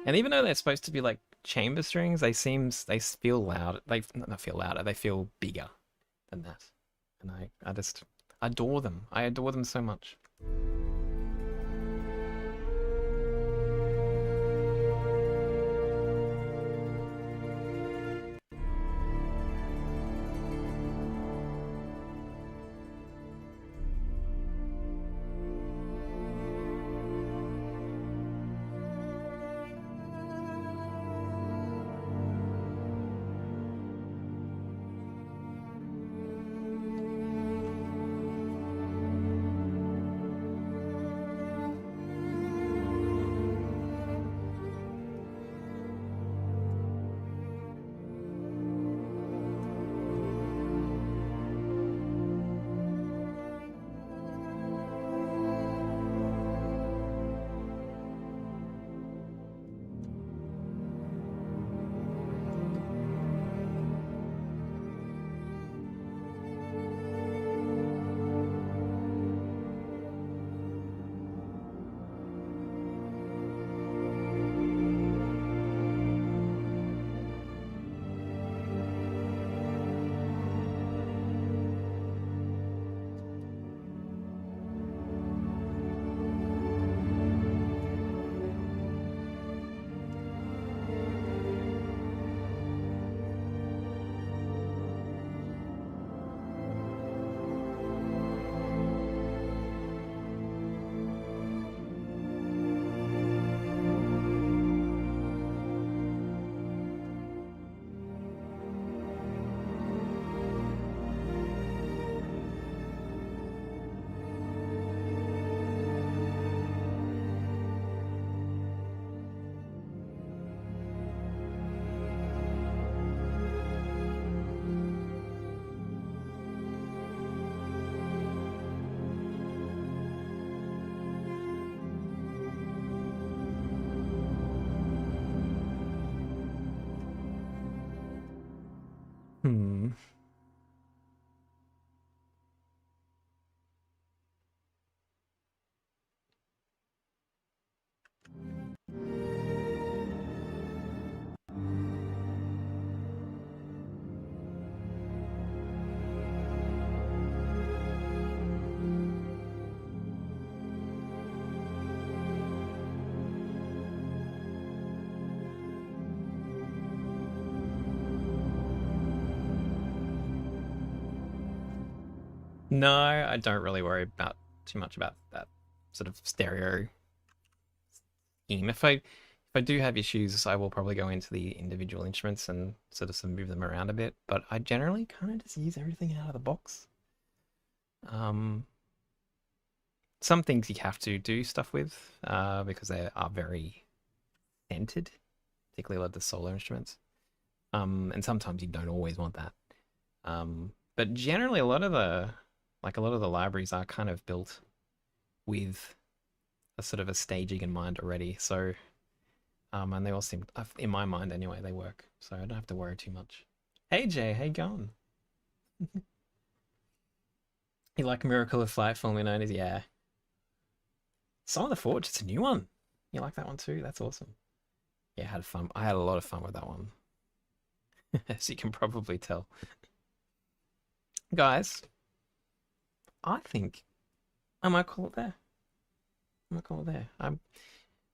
And even though they're supposed to be like chamber strings, they feel loud. They not feel louder. They feel bigger than that. And I just adore them. I adore them so much. Hmm. No, I don't really worry about too much about that sort of stereo scheme. If I do have issues, I will probably go into the individual instruments and sort of move them around a bit. But I generally kind of just use everything out of the box. Some things you have to do stuff with because they are very centered, particularly like the solo instruments. And sometimes you don't always want that. But generally, a lot of the libraries are kind of built with a sort of a staging in mind already. So, and they all seem, in my mind anyway, they work. So I don't have to worry too much. Hey Jay, how you going? You like Miracle of Flight, formerly known as, yeah. Song of the Forge, it's a new one. You like that one too? That's awesome. Yeah, I had fun. I had a lot of fun with that one. As you can probably tell. Guys, I think I might call it there.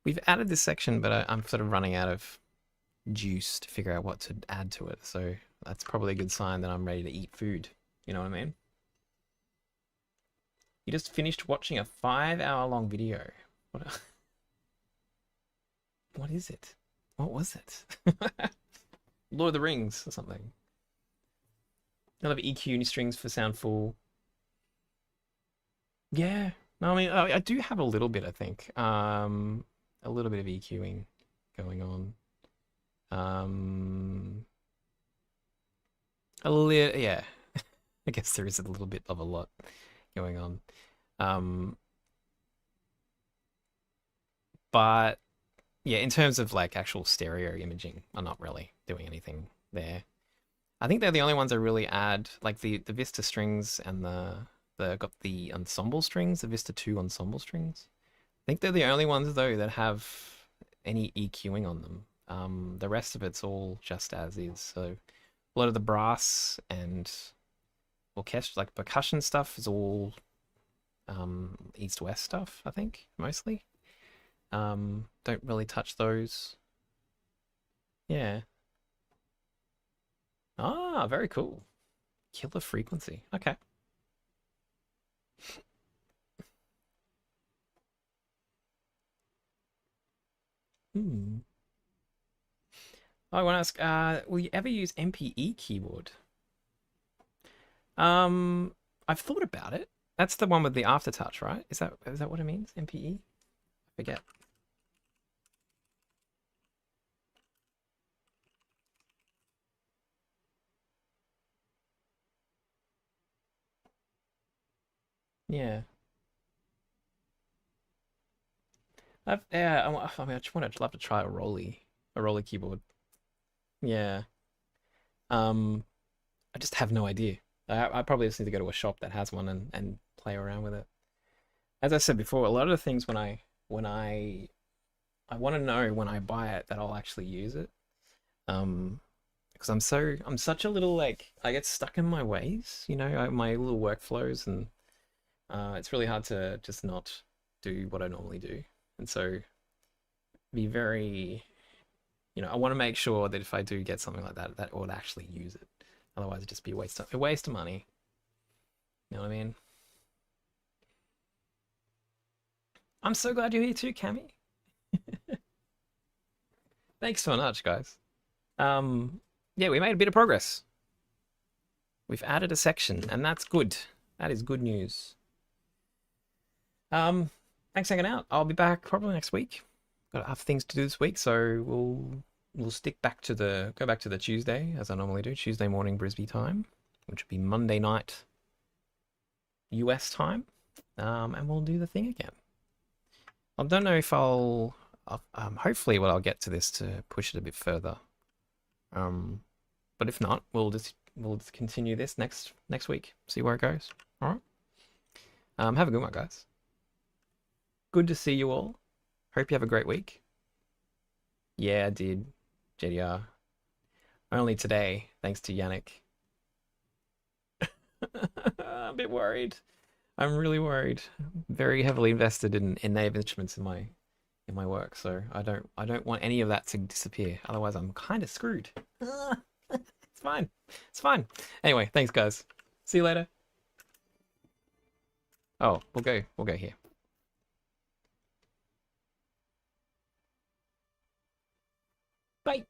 We've added this section, but I'm sort of running out of juice to figure out what to add to it. So that's probably a good sign that I'm ready to eat food. You know what I mean? You just finished watching a 5-hour-long video. What is it? What was it? Lord of the Rings or something. I love EQ strings for sound full. Yeah. No, I mean, I do have a little bit, I think. A little bit of EQing going on. A little, yeah. I guess there is a little bit of a lot going on. But yeah, in terms of like actual stereo imaging, I'm not really doing anything there. I think they're the only ones that really add, like the Vista strings and got the ensemble strings, the Vista 2 ensemble strings. I think they're the only ones though that have any EQing on them. The rest of it's all just as is. So a lot of the brass and orchestra, like percussion stuff, is all east-west stuff, I think, mostly. Don't really touch those. Yeah. Ah, very cool. Killer frequency. Okay. Hmm. I want to ask, will you ever use MPE keyboard? I've thought about it. That's the one with the aftertouch, right? Is that what it means? MPE? I forget. Yeah. I mean, I just want to love to try a Rolly keyboard. Yeah. Um, I just have no idea. I probably just need to go to a shop that has one and play around with it. As I said before, a lot of the things when I want to know when I buy it that I'll actually use it. Because I'm such a little, like, I get stuck in my ways, my little workflows, and it's really hard to just not do what I normally do. And so be very, I want to make sure that if I do get something like that, that I would actually use it. Otherwise, it'd just be a waste of money. You know what I mean? I'm so glad you're here too, Cammy. Thanks so much, guys. Yeah, we made a bit of progress. We've added a section, and that's good. That is good news. Thanks for hanging out. I'll be back probably next week. Got other things to do this week, so we'll go back to the Tuesday as I normally do, Tuesday morning Brisbane time, which would be Monday night US time, and we'll do the thing again. I don't know if hopefully what I'll get to this to push it a bit further. But if not, we'll just continue this next week. See where it goes. All right. Have a good one, guys. Good to see you all. Hope you have a great week. Yeah, I did. JDR. Only today, thanks to Yannick. I'm a bit worried. I'm really worried. Very heavily invested in native instruments in my work, so I don't want any of that to disappear. Otherwise, I'm kind of screwed. It's fine. It's fine. Anyway, thanks, guys. See you later. Oh, we'll go here. Bye.